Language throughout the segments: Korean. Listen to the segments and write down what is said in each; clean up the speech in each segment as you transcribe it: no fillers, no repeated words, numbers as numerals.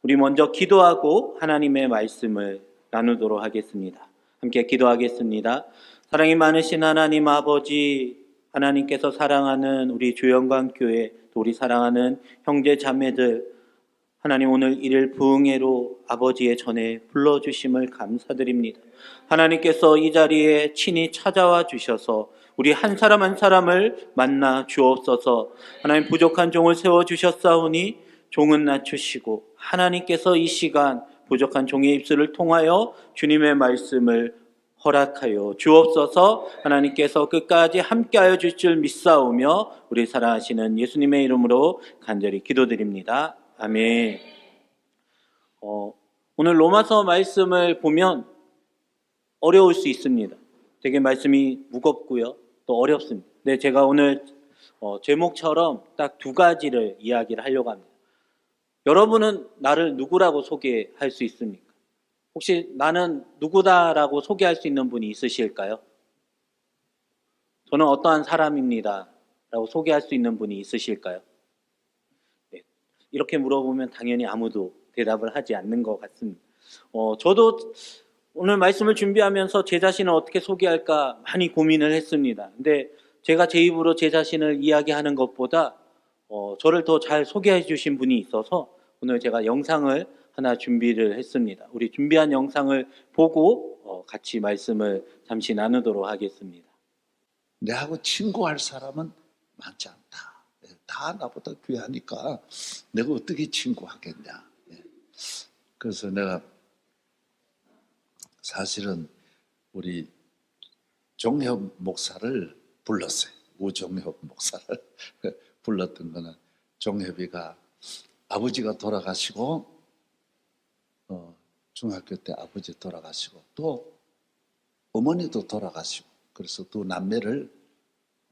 우리 먼저 기도하고 하나님의 말씀을 나누도록 하겠습니다. 함께 기도하겠습니다. 사랑이 많으신 하나님 아버지, 하나님께서 사랑하는 우리 주영광교회, 또 우리 사랑하는 형제 자매들, 하나님 오늘 이를 부흥회로 아버지의 전에 불러주심을 감사드립니다. 하나님께서 이 자리에 친히 찾아와 주셔서 우리 한 사람 한 사람을 만나 주옵소서. 하나님 부족한 종을 세워주셨사오니 종은 낮추시고 하나님께서 이 시간 부족한 종의 입술을 통하여 주님의 말씀을 허락하여 주옵소서. 하나님께서 끝까지 함께하여 주실 줄 믿사오며 우리 사랑하시는 예수님의 이름으로 간절히 기도드립니다. 아멘. 오늘 로마서 말씀을 보면 어려울 수 있습니다. 되게 말씀이 무겁고요, 또 어렵습니다. 근데 제가 오늘 제목처럼 딱 두 가지를 이야기를 하려고 합니다. 여러분은 나를 누구라고 소개할 수 있습니까? 혹시 나는 누구다라고 소개할 수 있는 분이 있으실까요? 저는 어떠한 사람입니다 라고 소개할 수 있는 분이 있으실까요? 네. 이렇게 물어보면 당연히 아무도 대답을 하지 않는 것 같습니다. 저도 오늘 말씀을 준비하면서 제 자신을 어떻게 소개할까 많이 고민을 했습니다. 근데 제가 제 입으로 제 자신을 이야기하는 것보다 저를 더 잘 소개해 주신 분이 있어서 오늘 제가 영상을 하나 준비를 했습니다. 우리 준비한 영상을 보고 같이 말씀을 잠시 나누도록 하겠습니다. 내하고 친구할 사람은 많지 않다. 다 나보다 귀하니까 내가 어떻게 친구하겠냐. 그래서 내가 사실은 우리 종협 목사를 불렀어요. 우종협 목사를 불렀던 거는 종협이가 아버지가 돌아가시고 중학교 때 아버지 돌아가시고 또 어머니도 돌아가시고 그래서 두 남매를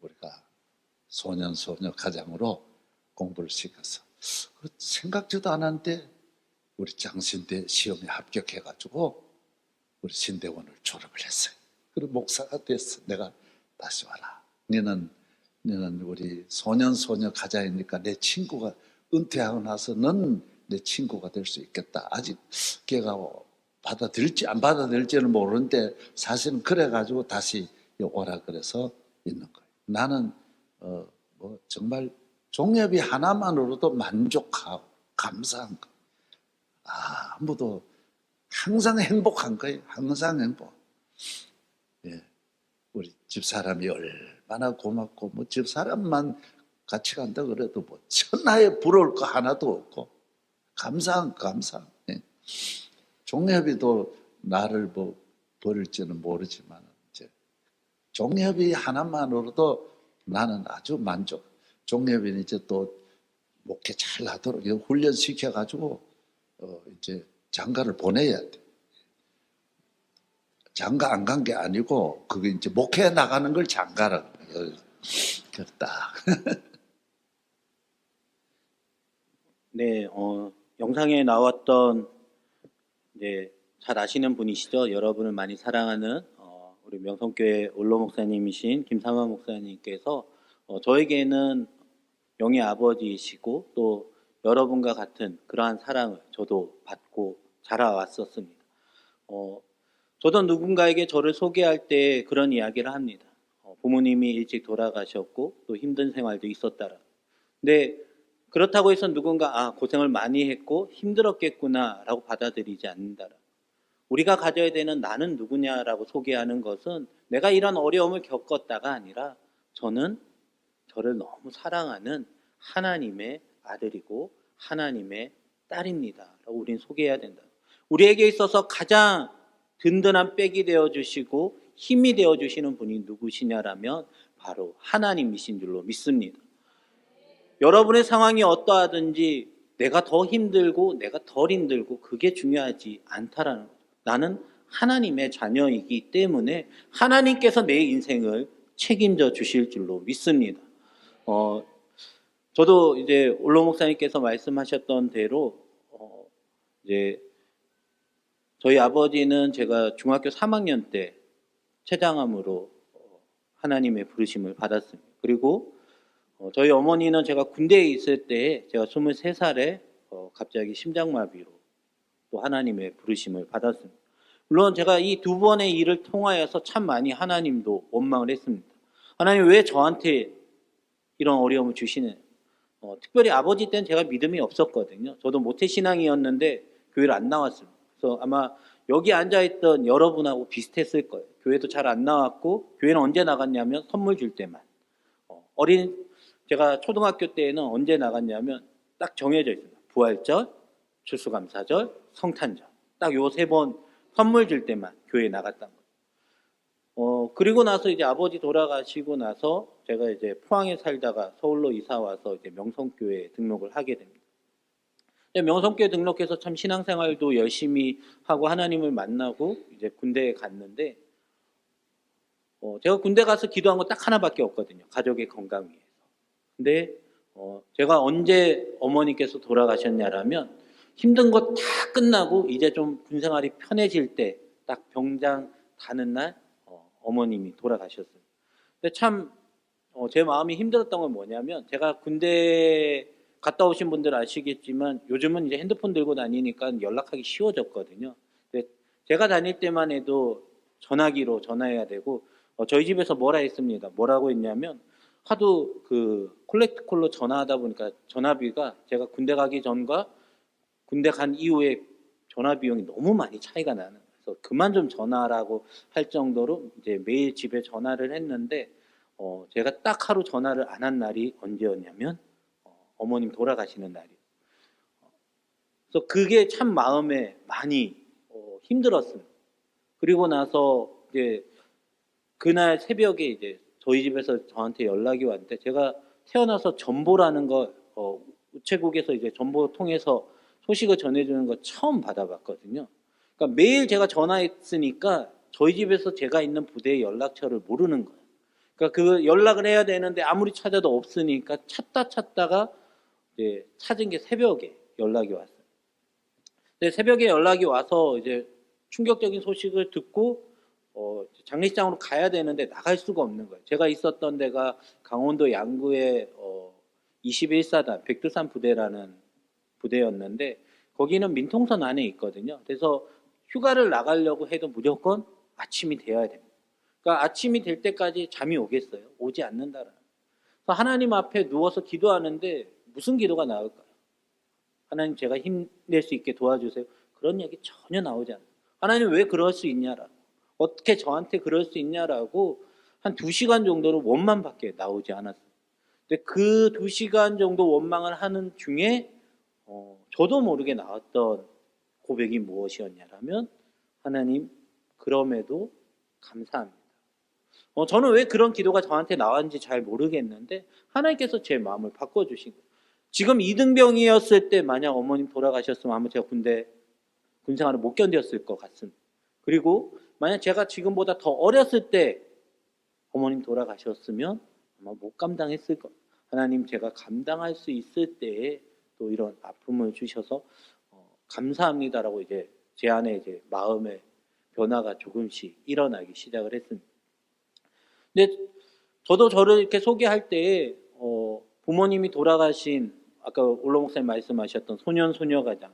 우리가 소년 소녀 가장으로 공부를 시켜서 생각지도 않았는데 우리 장신대 시험에 합격해가지고 우리 신대원을 졸업을 했어요. 그리고 목사가 됐어. 내가 다시 와라. 너는 우리 소년 소녀 가장이니까 내 친구가 은퇴하고 나서 넌 내 친구가 될 수 있겠다. 아직 걔가 받아들일지 안 받아들일지는 모르는데 사실은 그래가지고 다시 오라 그래서 있는 거예요. 나는 정말 종협이 하나만으로도 만족하고 감사한 거. 아무도 항상 행복한 거예요. 항상 행복. 예, 우리 집사람이 얼마나 고맙고 뭐 집사람만 같이 간다 그래도 뭐 천하에 부러울 거 하나도 없고 감사한. 예. 종협이도 나를 뭐 버릴지는 모르지만 이제 종협이 하나만으로도 나는 아주 만족. 종협이는 이제 또 목회 잘 하도록 훈련 시켜가지고 이제 장가를 보내야 돼. 장가 안 간 게 아니고 그게 이제 목회 나가는 걸 장가라고 해요. 그렇다. 네, 영상에 나왔던 잘 아시는 분이시죠? 여러분을 많이 사랑하는 우리 명성교회 올로 목사님이신 김상환 목사님께서 저에게는 영의 아버지이시고 또 여러분과 같은 그러한 사랑을 저도 받고 자라왔었습니다. 저도 누군가에게 저를 소개할 때 그런 이야기를 합니다. 부모님이 일찍 돌아가셨고 또 힘든 생활도 있었다라. 근데 그렇다고 해서 누군가 고생을 많이 했고 힘들었겠구나 라고 받아들이지 않는다라. 우리가 가져야 되는 나는 누구냐라고 소개하는 것은 내가 이런 어려움을 겪었다가 아니라 저는 저를 너무 사랑하는 하나님의 아들이고 하나님의 딸입니다 라고 우리는 소개해야 된다. 우리에게 있어서 가장 든든한 백이 되어주시고 힘이 되어주시는 분이 누구시냐라면 바로 하나님이신 줄로 믿습니다. 여러분의 상황이 어떠하든지 내가 더 힘들고 내가 덜 힘들고 그게 중요하지 않다라는 거죠. 나는 하나님의 자녀이기 때문에 하나님께서 내 인생을 책임져 주실 줄로 믿습니다. 저도 이제 올로 목사님께서 말씀하셨던 대로 이제 저희 아버지는 제가 중학교 3학년 때 췌장암으로 하나님의 부르심을 받았습니다. 그리고 저희 어머니는 제가 군대에 있을 때 제가 23살에 갑자기 심장마비로 또 하나님의 부르심을 받았습니다. 물론 제가 이 두 번의 일을 통하여서 참 많이 하나님도 원망을 했습니다. 하나님 왜 저한테 이런 어려움을 주시는? 특별히 아버지 때는 제가 믿음이 없었거든요. 저도 모태신앙이었는데 교회를 안 나왔습니다. 그래서 아마 여기 앉아있던 여러분하고 비슷했을 거예요. 교회도 잘 안 나왔고, 교회는 언제 나갔냐면 선물 줄 때만. 제가 초등학교 때에는 언제 나갔냐면 딱 정해져 있습니다. 부활절, 추수감사절, 성탄절. 딱 요 세 번 선물 줄 때만 교회에 나갔단 거예요. 그리고 나서 이제 아버지 돌아가시고 나서 제가 이제 포항에 살다가 서울로 이사 와서 이제 명성교회에 등록을 하게 됩니다. 명성교회 등록해서 참 신앙생활도 열심히 하고 하나님을 만나고 이제 군대에 갔는데, 제가 군대 가서 기도한 거 딱 하나밖에 없거든요. 가족의 건강 위해서. 근데 제가 언제 어머니께서 돌아가셨냐라면 힘든 거 다 끝나고 이제 좀 군생활이 편해질 때 딱 병장 다는 날 어머님이 돌아가셨어요. 근데 참 제 마음이 힘들었던 건 뭐냐면, 제가 군대 갔다 오신 분들 아시겠지만 요즘은 이제 핸드폰 들고 다니니까 연락하기 쉬워졌거든요. 근데 제가 다닐 때만 해도 전화기로 전화해야 되고, 저희 집에서 뭐라 했습니다. 뭐라고 했냐면, 하도 그 콜렉트콜로 전화하다 보니까 전화비가 제가 군대 가기 전과 군대 간 이후에 전화 비용이 너무 많이 차이가 나는 거예요. 그래서 그만 좀 전화라고 할 정도로 이제 매일 집에 전화를 했는데, 제가 딱 하루 전화를 안 한 날이 언제였냐면 어머님 돌아가시는 날이에요. 그래서 그게 참 마음에 많이 힘들었습니다. 그리고 나서 이제 그날 새벽에 이제 저희 집에서 저한테 연락이 왔는데, 제가 태어나서 전보라는 거 우체국에서 이제 전보 통해서 소식을 전해주는 거 처음 받아봤거든요. 그러니까 매일 제가 전화했으니까 저희 집에서 제가 있는 부대의 연락처를 모르는 거예요. 그러니까 그 연락을 해야 되는데 아무리 찾아도 없으니까 찾다가 이제 찾은 게 새벽에 연락이 왔어요. 근데 새벽에 연락이 와서 이제 충격적인 소식을 듣고 장례식장으로 가야 되는데 나갈 수가 없는 거예요. 제가 있었던 데가 강원도 양구의 21사단 백두산 부대라는 부대였는데, 거기는 민통선 안에 있거든요. 그래서 휴가를 나가려고 해도 무조건 아침이 되어야 됩니다. 그러니까 아침이 될 때까지 잠이 오겠어요? 오지 않는다라는. 그래서 하나님 앞에 누워서 기도하는데 무슨 기도가 나올까요? 하나님 제가 힘낼 수 있게 도와주세요. 그런 얘기 전혀 나오지 않아요. 하나님 왜 그럴 수 있냐라고. 어떻게 저한테 그럴 수 있냐라고 한 2시간 정도로 원망밖에 나오지 않았어요. 근데 그 2시간 정도 원망을 하는 중에 저도 모르게 나왔던 고백이 무엇이었냐라면, 하나님 그럼에도 감사합니다. 저는 왜 그런 기도가 저한테 나왔는지 잘 모르겠는데 하나님께서 제 마음을 바꿔주신 거예요. 지금 이등병이었을 때 만약 어머님 돌아가셨으면 아마 제가 군생활을 못 견뎠을 것 같습니다. 그리고 만약 제가 지금보다 더 어렸을 때 어머님 돌아가셨으면 아마 못 감당했을 거예요. 하나님 제가 감당할 수 있을 때에 또 이런 아픔을 주셔서 감사합니다라고 이제 제 안에 이제 마음의 변화가 조금씩 일어나기 시작을 했습니다. 근데 저도 저를 이렇게 소개할 때 부모님이 돌아가신 아까 올로 목사님 말씀하셨던 소년 소녀 가장,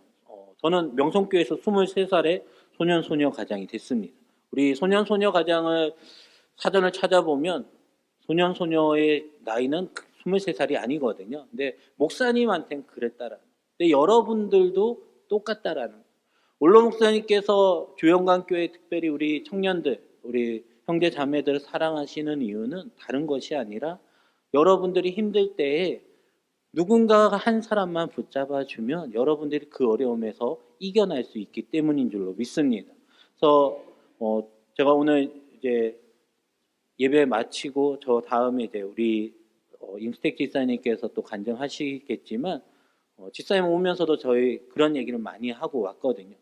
저는 명성교회에서 23살에 소년 소녀 가장이 됐습니다. 우리 소년 소녀 가장을 사전을 찾아보면 소년 소녀의 나이는 23살이 아니거든요. 근데 목사님한테는 그랬다라는. 근데 여러분들도 똑같다라는. 올로 목사님께서 조영광교회 특별히 우리 청년들, 우리 형제 자매들을 사랑하시는 이유는 다른 것이 아니라 여러분들이 힘들 때에 누군가가 한 사람만 붙잡아 주면 여러분들이 그 어려움에서 이겨낼 수 있기 때문인 줄로 믿습니다. 그래서 제가 오늘 이제 예배 마치고 저 다음에 이제 우리 임스택 지사님께서 또 간증하시겠지만, 지사님 오면서도 저희 그런 얘기를 많이 하고 왔거든요.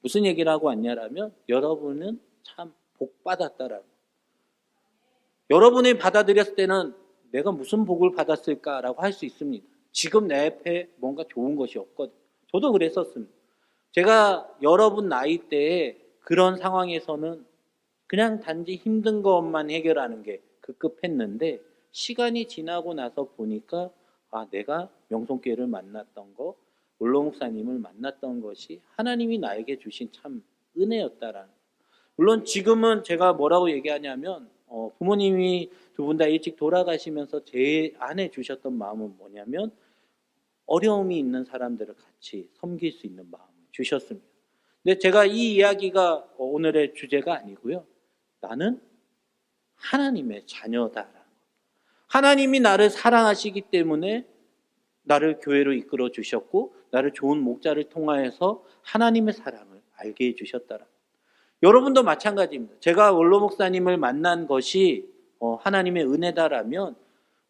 무슨 얘기를 하고 왔냐라면 여러분은 참 복 받았다라고. 여러분이 받아들였을 때는 내가 무슨 복을 받았을까라고 할 수 있습니다. 지금 내 앞에 뭔가 좋은 것이 없거든요. 저도 그랬었습니다. 제가 여러분 나이 때에 그런 상황에서는 그냥 단지 힘든 것만 해결하는 게 급급했는데, 시간이 지나고 나서 보니까 내가 명성교회를 만났던 거, 올로 목사님을 만났던 것이 하나님이 나에게 주신 참 은혜였다라는. 물론 지금은 제가 뭐라고 얘기하냐면 부모님이 두 분 다 일찍 돌아가시면서 제 안에 주셨던 마음은 뭐냐면 어려움이 있는 사람들을 같이 섬길 수 있는 마음을 주셨습니다. 근데 제가 이 이야기가 오늘의 주제가 아니고요. 나는 하나님의 자녀다. 하나님이 나를 사랑하시기 때문에 나를 교회로 이끌어 주셨고 나를 좋은 목자를 통하여서 하나님의 사랑을 알게 해주셨다라. 여러분도 마찬가지입니다. 제가 원로 목사님을 만난 것이 하나님의 은혜다라면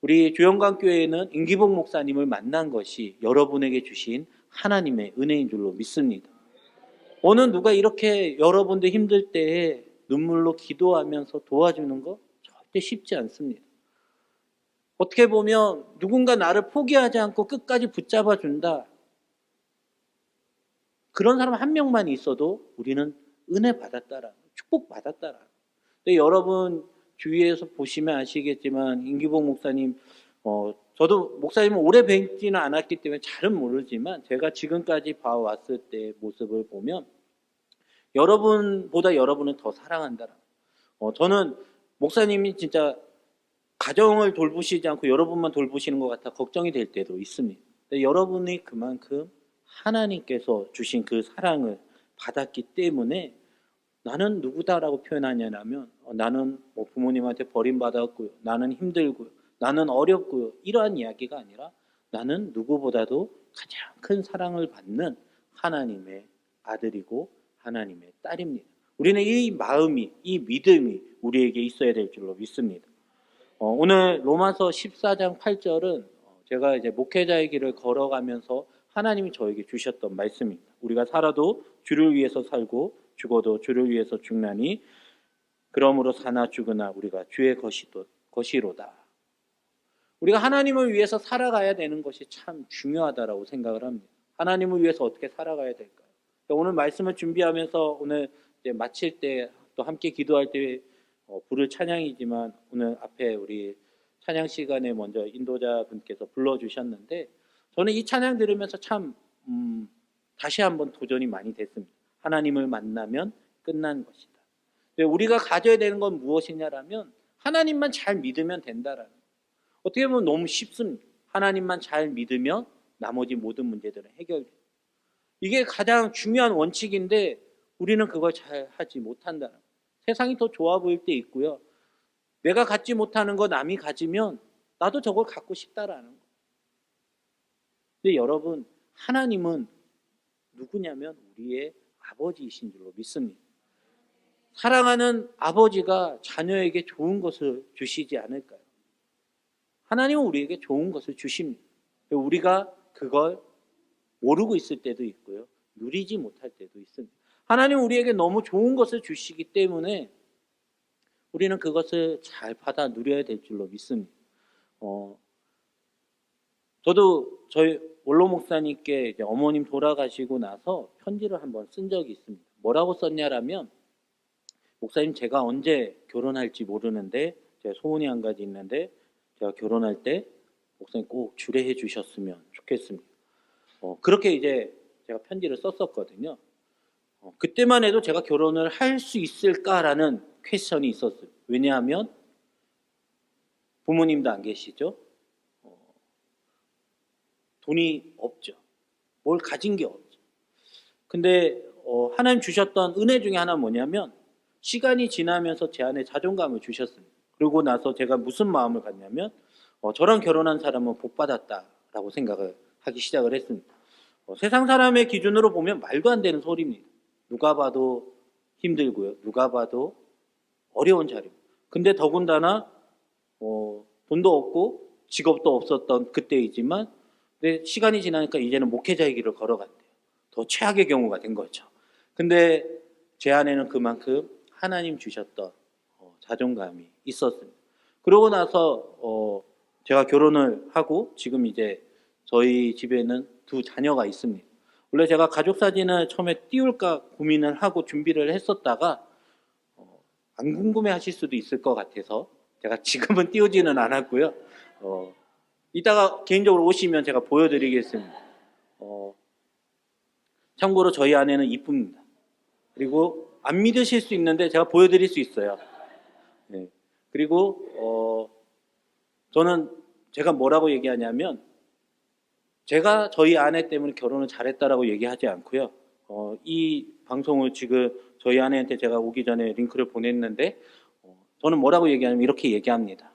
우리 주영광교회는 임기복 목사님을 만난 것이 여러분에게 주신 하나님의 은혜인 줄로 믿습니다. 어느 누가 이렇게 여러분들 힘들 때에 눈물로 기도하면서 도와주는 거 절대 쉽지 않습니다. 어떻게 보면 누군가 나를 포기하지 않고 끝까지 붙잡아 준다. 그런 사람 한 명만 있어도 우리는 은혜 받았다라, 축복 받았다라. 근데 여러분 주위에서 보시면 아시겠지만 임기복 목사님, 저도 목사님을 오래 뵙지는 않았기 때문에 잘은 모르지만 제가 지금까지 봐왔을 때 모습을 보면 여러분보다 여러분은 더 사랑한다라. 저는 목사님이 진짜 가정을 돌보시지 않고 여러분만 돌보시는 것 같아 걱정이 될 때도 있습니다. 근데 여러분이 그만큼 하나님께서 주신 그 사랑을 받았기 때문에 나는 누구다라고 표현하냐면 나는 부모님한테 버림받았고요. 나는 힘들고요. 나는 어렵고요. 이러한 이야기가 아니라 나는 누구보다도 가장 큰 사랑을 받는 하나님의 아들이고 하나님의 딸입니다. 우리는 이 마음이, 이 믿음이 우리에게 있어야 될 줄로 믿습니다. 오늘 로마서 14장 8절은 제가 이제 목회자의 길을 걸어가면서 하나님이 저에게 주셨던 말씀입니다. 우리가 살아도 주를 위해서 살고 죽어도 주를 위해서 죽나니 그러므로 사나 죽으나 우리가 주의 것이로다. 우리가 하나님을 위해서 살아가야 되는 것이 참 중요하다라고 생각을 합니다. 하나님을 위해서 어떻게 살아가야 될까요? 오늘 말씀을 준비하면서 오늘 이제 마칠 때 또 함께 기도할 때 부를 찬양이지만 오늘 앞에 우리 찬양 시간에 먼저 인도자분께서 불러주셨는데 저는 이 찬양 들으면서 참 다시 한번 도전이 많이 됐습니다. 하나님을 만나면 끝난 것이다. 우리가 가져야 되는 건 무엇이냐라면 하나님만 잘 믿으면 된다라는 거예요. 어떻게 보면 너무 쉽습니다. 하나님만 잘 믿으면 나머지 모든 문제들은 해결돼요. 이게 가장 중요한 원칙인데 우리는 그걸 잘 하지 못한다는 거예요. 세상이 더 좋아 보일 때 있고요. 내가 갖지 못하는 거 남이 가지면 나도 저걸 갖고 싶다라는 거예요. 근데 여러분, 하나님은 누구냐면 우리의 아버지이신 줄로 믿습니다. 사랑하는 아버지가 자녀에게 좋은 것을 주시지 않을까요? 하나님은 우리에게 좋은 것을 주십니다. 우리가 그걸 모르고 있을 때도 있고요. 누리지 못할 때도 있습니다. 하나님은 우리에게 너무 좋은 것을 주시기 때문에 우리는 그것을 잘 받아 누려야 될 줄로 믿습니다. 저도 저희 원로 목사님께 이제 어머님 돌아가시고 나서 편지를 한번 쓴 적이 있습니다. 뭐라고 썼냐라면 목사님 제가 언제 결혼할지 모르는데 제가 소원이 한 가지 있는데 제가 결혼할 때 목사님 꼭 주례해 주셨으면 좋겠습니다. 그렇게 이제 제가 편지를 썼었거든요. 그때만 해도 제가 결혼을 할 수 있을까라는 퀘스천이 있었어요. 왜냐하면 부모님도 안 계시죠. 돈이 없죠. 뭘 가진 게 없죠. 근데 하나님 주셨던 은혜 중에 하나는 뭐냐면 시간이 지나면서 제 안에 자존감을 주셨습니다. 그러고 나서 제가 무슨 마음을 갖냐면 저랑 결혼한 사람은 복 받았다라고 생각을 하기 시작을 했습니다. 세상 사람의 기준으로 보면 말도 안 되는 소리입니다. 누가 봐도 힘들고요. 누가 봐도 어려운 자리입니다. 근데 더군다나 돈도 없고 직업도 없었던 그때이지만 근데 시간이 지나니까 이제는 목회자의 길을 걸어갔대요. 더 최악의 경우가 된 거죠. 근데 제 안에는 그만큼 하나님 주셨던 자존감이 있었습니다. 그러고 나서 제가 결혼을 하고 지금 이제 저희 집에는 두 자녀가 있습니다. 원래 제가 가족 사진을 처음에 띄울까 고민을 하고 준비를 했었다가 안 궁금해 하실 수도 있을 것 같아서 제가 지금은 띄우지는 않았고요. 이따가 개인적으로 오시면 제가 보여드리겠습니다. 참고로 저희 아내는 이쁩니다. 그리고 안 믿으실 수 있는데 제가 보여드릴 수 있어요. 네. 그리고 저는 제가 뭐라고 얘기하냐면 제가 저희 아내 때문에 결혼을 잘했다라고 얘기하지 않고요. 이 방송을 지금 저희 아내한테 제가 오기 전에 링크를 보냈는데 저는 뭐라고 얘기하냐면 이렇게 얘기합니다.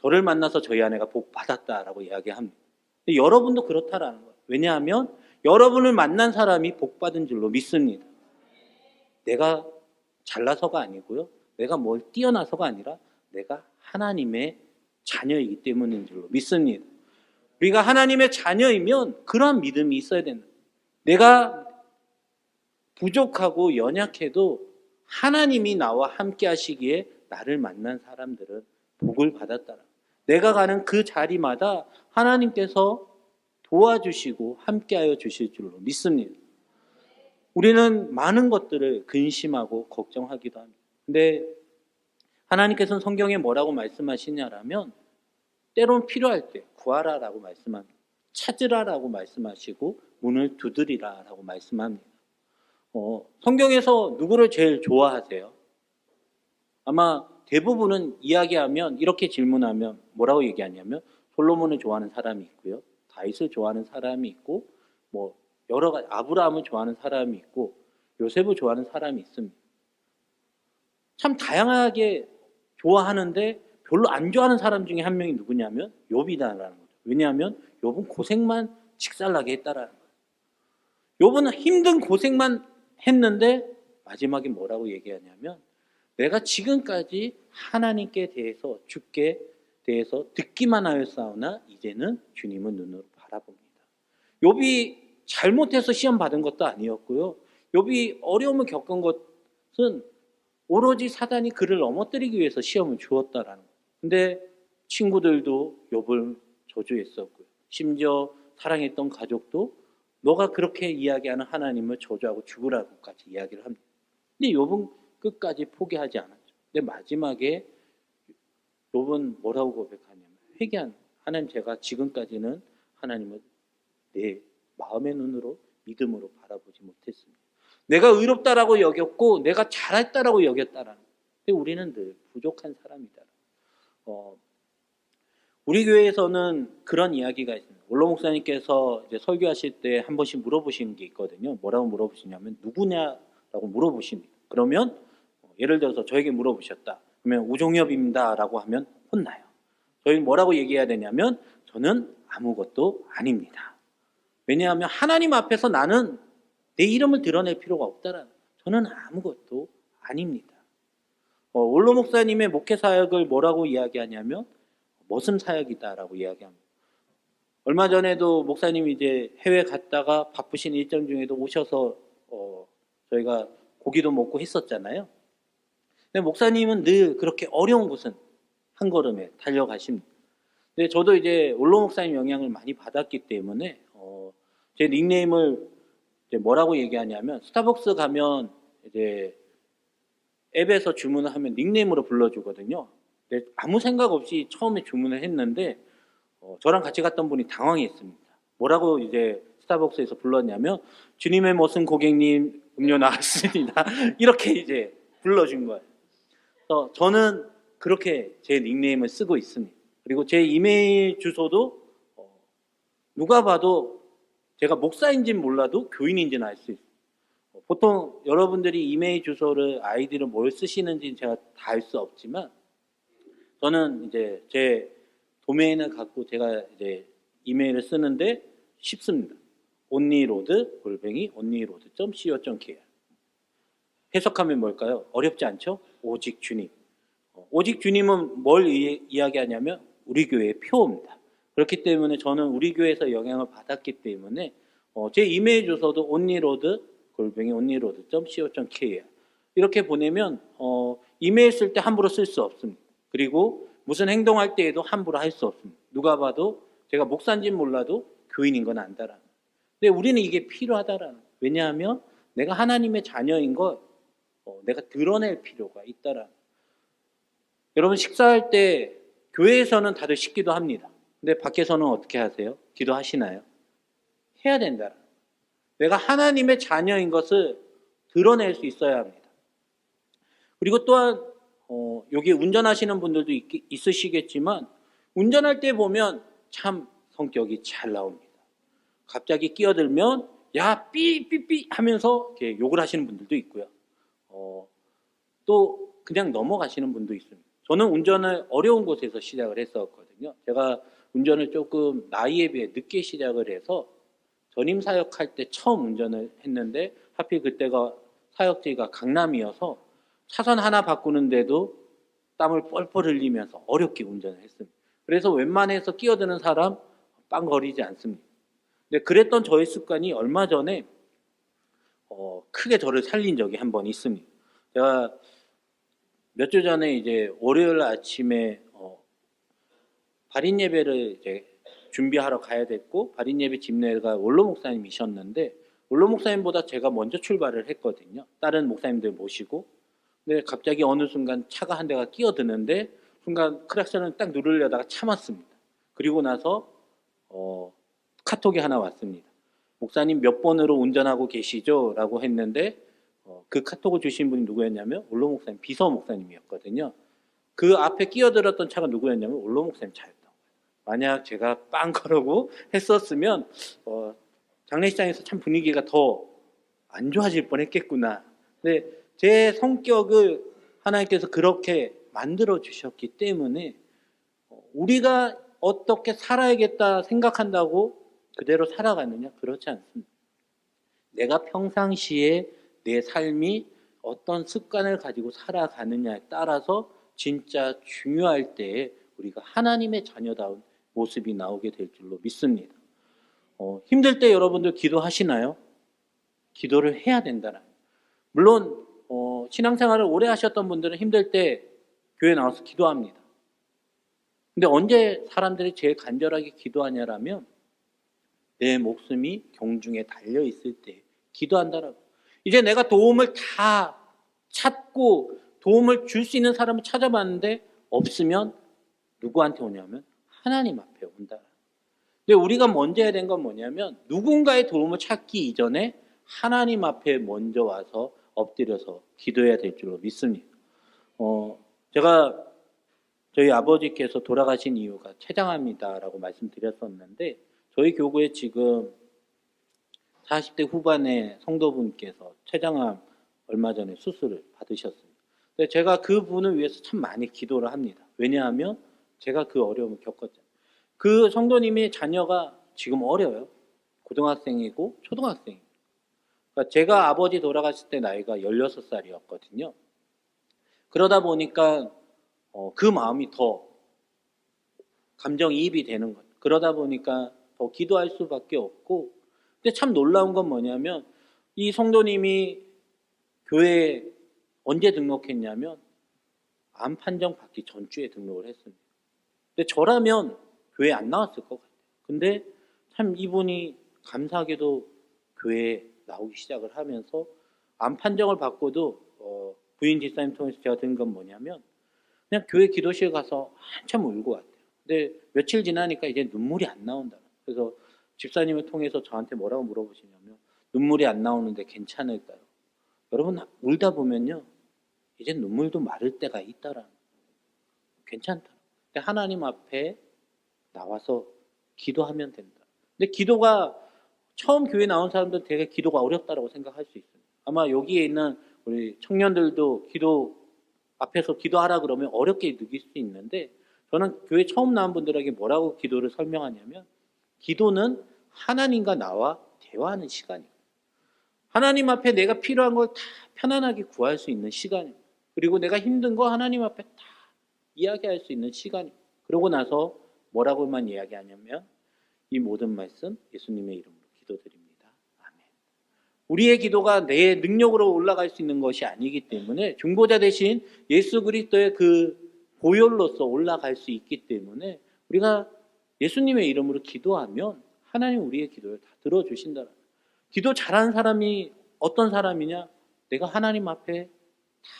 저를 만나서 저희 아내가 복 받았다라고 이야기합니다. 근데 여러분도 그렇다라는 거예요. 왜냐하면 여러분을 만난 사람이 복 받은 줄로 믿습니다. 내가 잘나서가 아니고요. 내가 뭘 뛰어나서가 아니라 내가 하나님의 자녀이기 때문인 줄로 믿습니다. 우리가 하나님의 자녀이면 그러한 믿음이 있어야 된다. 내가 부족하고 연약해도 하나님이 나와 함께 하시기에 나를 만난 사람들은 복을 받았다라. 내가 가는 그 자리마다 하나님께서 도와주시고 함께하여 주실 줄로 믿습니다. 우리는 많은 것들을 근심하고 걱정하기도 합니다. 근데 하나님께서는 성경에 뭐라고 말씀하시냐라면 때론 필요할 때 구하라라고 말씀합니다. 찾으라라고 말씀하시고 문을 두드리라라고 말씀합니다. 성경에서 누구를 제일 좋아하세요? 아마 대부분은 이야기하면 이렇게 질문하면 뭐라고 얘기하냐면 솔로몬을 좋아하는 사람이 있고요. 다윗을 좋아하는 사람이 있고 뭐 여러 가지 아브라함을 좋아하는 사람이 있고 요셉을 좋아하는 사람이 있습니다. 참 다양하게 좋아하는데 별로 안 좋아하는 사람 중에 한 명이 누구냐면 욥이다라는 거죠. 왜냐하면 욥은 고생만 직살나게 했다라는 거예요. 욥은 힘든 고생만 했는데 마지막에 뭐라고 얘기하냐면 내가 지금까지 하나님께 대해서 주께 대해서 듣기만 하였사오나 이제는 주님은 눈으로 바라봅니다. 욥이 잘못해서 시험 받은 것도 아니었고요. 욥이 어려움을 겪은 것은 오로지 사단이 그를 넘어뜨리기 위해서 시험을 주었다라는 거예요. 근데 친구들도 욥을 저주했었고요. 심지어 사랑했던 가족도 너가 그렇게 이야기하는 하나님을 저주하고 죽으라고까지 이야기를 합니다. 근데 욥은 끝까지 포기하지 않았죠. 근데 마지막에 욥은 뭐라고 고백하냐면 회개한 하나님 제가 지금까지는 하나님을 내 마음의 눈으로 믿음으로 바라보지 못했습니다. 내가 의롭다라고 여겼고 내가 잘했다라고 여겼다라는. 근데 우리는 늘 부족한 사람이다. 우리 교회에서는 그런 이야기가 있습니다. 원로 목사님께서 이제 설교하실 때 한 번씩 물어보시는 게 있거든요. 뭐라고 물어보시냐면 누구냐라고 물어보십니다. 그러면 예를 들어서 저에게 물어보셨다. 그러면 우종엽입니다라고 하면 혼나요. 저희는 뭐라고 얘기해야 되냐면 저는 아무것도 아닙니다. 왜냐하면 하나님 앞에서 나는 내 이름을 드러낼 필요가 없다라는 거예요. 저는 아무것도 아닙니다. 원로 목사님의 목회 사역을 뭐라고 이야기하냐면 머슴 사역이다라고 이야기합니다. 얼마 전에도 목사님이 이제 해외 갔다가 바쁘신 일정 중에도 오셔서 저희가 고기도 먹고 했었잖아요. 근데 목사님은 늘 그렇게 어려운 곳은 한 걸음에 달려가십니다. 근데 저도 이제 원로 목사님 영향을 많이 받았기 때문에 제 닉네임을 이제 뭐라고 얘기하냐면 스타벅스 가면 이제 앱에서 주문을 하면 닉네임으로 불러주거든요. 근데 아무 생각 없이 처음에 주문을 했는데 저랑 같이 갔던 분이 당황했습니다. 뭐라고 이제 스타벅스에서 불렀냐면 주님의 머슴 고객님 음료 나왔습니다. 이렇게 이제 불러준 거예요. 그래서 저는 그렇게 제 닉네임을 쓰고 있습니다. 그리고 제 이메일 주소도 누가 봐도 제가 목사인지는 몰라도 교인인지는 알 수 있어요. 보통 여러분들이 이메일 주소를 아이디를 뭘 쓰시는지는 제가 다 알 수 없지만 저는 이제 제 도메인을 갖고 제가 이제 이메일을 쓰는데 쉽습니다. onlyroad@onlyroad.co.kr 해석하면 뭘까요? 어렵지 않죠? 오직 주님. 오직 주님은 뭘 이야기하냐면 우리 교회의 표입니다. 그렇기 때문에 저는 우리 교회에서 영향을 받았기 때문에 제 이메일 주소도 onlyroad@onlyroad.co.kr 이렇게 보내면 이메일 쓸 때 함부로 쓸 수 없습니다. 그리고 무슨 행동할 때에도 함부로 할 수 없습니다. 누가 봐도 제가 목사인지는 몰라도 교인인 건 안다라는. 근데 우리는 이게 필요하다라는. 왜냐하면 내가 하나님의 자녀인 걸 내가 드러낼 필요가 있다라는. 여러분 식사할 때 교회에서는 다들 식기도 합니다. 근데 밖에서는 어떻게 하세요? 기도하시나요? 해야 된다라는. 내가 하나님의 자녀인 것을 드러낼 수 있어야 합니다. 그리고 또한 여기 운전하시는 분들도 있으시겠지만 운전할 때 보면 참 성격이 잘 나옵니다. 갑자기 끼어들면 야 삐삐삐 하면서 이렇게 욕을 하시는 분들도 있고요. 또 그냥 넘어가시는 분도 있습니다. 저는 운전을 어려운 곳에서 시작을 했었거든요. 제가 운전을 조금 나이에 비해 늦게 시작을 해서 전임 사역할 때 처음 운전을 했는데 하필 그때가 사역지가 강남이어서 차선 하나 바꾸는데도 땀을 뻘뻘 흘리면서 어렵게 운전을 했습니다. 그래서 웬만해서 끼어드는 사람 빵거리지 않습니다. 근데 그랬던 저의 습관이 얼마 전에 크게 저를 살린 적이 한 번 있습니다. 제가 몇 주 전에 이제 월요일 아침에 발인 예배를 이제 준비하러 가야 됐고 발인 예배 집례가 원로 목사님이셨는데 원로 목사님보다 제가 먼저 출발을 했거든요. 다른 목사님들 모시고. 근데 갑자기 어느 순간 차가 한 대가 끼어드는데 순간 크락션을 딱 누르려다가 참았습니다. 그리고 나서 카톡이 하나 왔습니다. 목사님 몇 번으로 운전하고 계시죠? 라고 했는데 그 카톡을 주신 분이 누구였냐면 원로 목사님, 비서 목사님이었거든요. 그 앞에 끼어들었던 차가 누구였냐면 원로 목사님 차였던 거예요. 만약 제가 빵 거르고 했었으면 장례식장에서 참 분위기가 더 안 좋아질 뻔했겠구나. 근데 제 성격을 하나님께서 그렇게 만들어 주셨기 때문에 우리가 어떻게 살아야겠다 생각한다고 그대로 살아가느냐? 그렇지 않습니다. 내가 평상시에 내 삶이 어떤 습관을 가지고 살아가느냐에 따라서 진짜 중요할 때에 우리가 하나님의 자녀다운 모습이 나오게 될 줄로 믿습니다. 힘들 때 여러분들 기도하시나요? 기도를 해야 된다는. 물론 신앙생활을 오래 하셨던 분들은 힘들 때 교회 나와서 기도합니다. 근데 언제 사람들이 제일 간절하게 기도하냐라면 내 목숨이 경중에 달려 있을 때 기도한다라고. 이제 내가 도움을 다 찾고 도움을 줄 수 있는 사람을 찾아봤는데 없으면 누구한테 오냐면 하나님 앞에 온다. 근데 우리가 먼저 해야 된 건 뭐냐면 누군가의 도움을 찾기 이전에 하나님 앞에 먼저 와서 엎드려서 기도해야 될 줄로 믿습니다. 제가 저희 아버지께서 돌아가신 이유가 췌장암이다라고 말씀드렸었는데 저희 교구에 지금 40대 후반의 성도분께서 췌장암 얼마 전에 수술을 받으셨습니다. 근데 제가 그 분을 위해서 참 많이 기도를 합니다. 왜냐하면 제가 그 어려움을 겪었잖아요. 그 성도님의 자녀가 지금 어려요. 고등학생이고 초등학생이고. 그러니까 제가 아버지 돌아가실 때 나이가 16살이었거든요. 그러다 보니까 그 마음이 더 감정이입이 되는 거예요. 그러다 보니까 더 기도할 수밖에 없고, 근데 참 놀라운 건 뭐냐면 이 성도님이 교회에 언제 등록했냐면 암 판정 받기 전주에 등록을 했습니다. 근데 저라면 교회에 안 나왔을 것 같아요. 근데 참 이분이 감사하게도 교회에 나오기 시작을 하면서 암 판정을 받고도 부인 집사님 통해서 제가 든 건 뭐냐면 그냥 교회 기도실 가서 한참 울고 왔대요. 근데 며칠 지나니까 이제 눈물이 안 나온다. 그래서 집사님을 통해서 저한테 뭐라고 물어보시냐면 눈물이 안 나오는데 괜찮을까요? 여러분 울다 보면요 이제 눈물도 마를 때가 있다라는 괜찮다. 근데 하나님 앞에 나와서 기도하면 된다. 근데 기도가 처음 교회 나온 사람들은 되게 기도가 어렵다라고 생각할 수 있어요. 아마 여기에 있는 우리 청년들도 기도 앞에서 기도하라 그러면 어렵게 느낄 수 있는데 저는 교회 처음 나온 분들에게 뭐라고 기도를 설명하냐면 기도는 하나님과 나와 대화하는 시간이에요. 하나님 앞에 내가 필요한 걸 다 편안하게 구할 수 있는 시간이에요. 그리고 내가 힘든 거 하나님 앞에 다 이야기할 수 있는 시간이에요. 그러고 나서 뭐라고만 이야기하냐면 이 모든 말씀 예수님의 이름으로 기도드립니다. 아멘. 우리의 기도가 내 능력으로 올라갈 수 있는 것이 아니기 때문에 중보자 대신 예수 그리스도의 그 보혈로서 올라갈 수 있기 때문에 우리가 예수님의 이름으로 기도하면 하나님 우리의 기도를 다 들어주신다. 기도 잘하는 사람이 어떤 사람이냐? 내가 하나님 앞에 다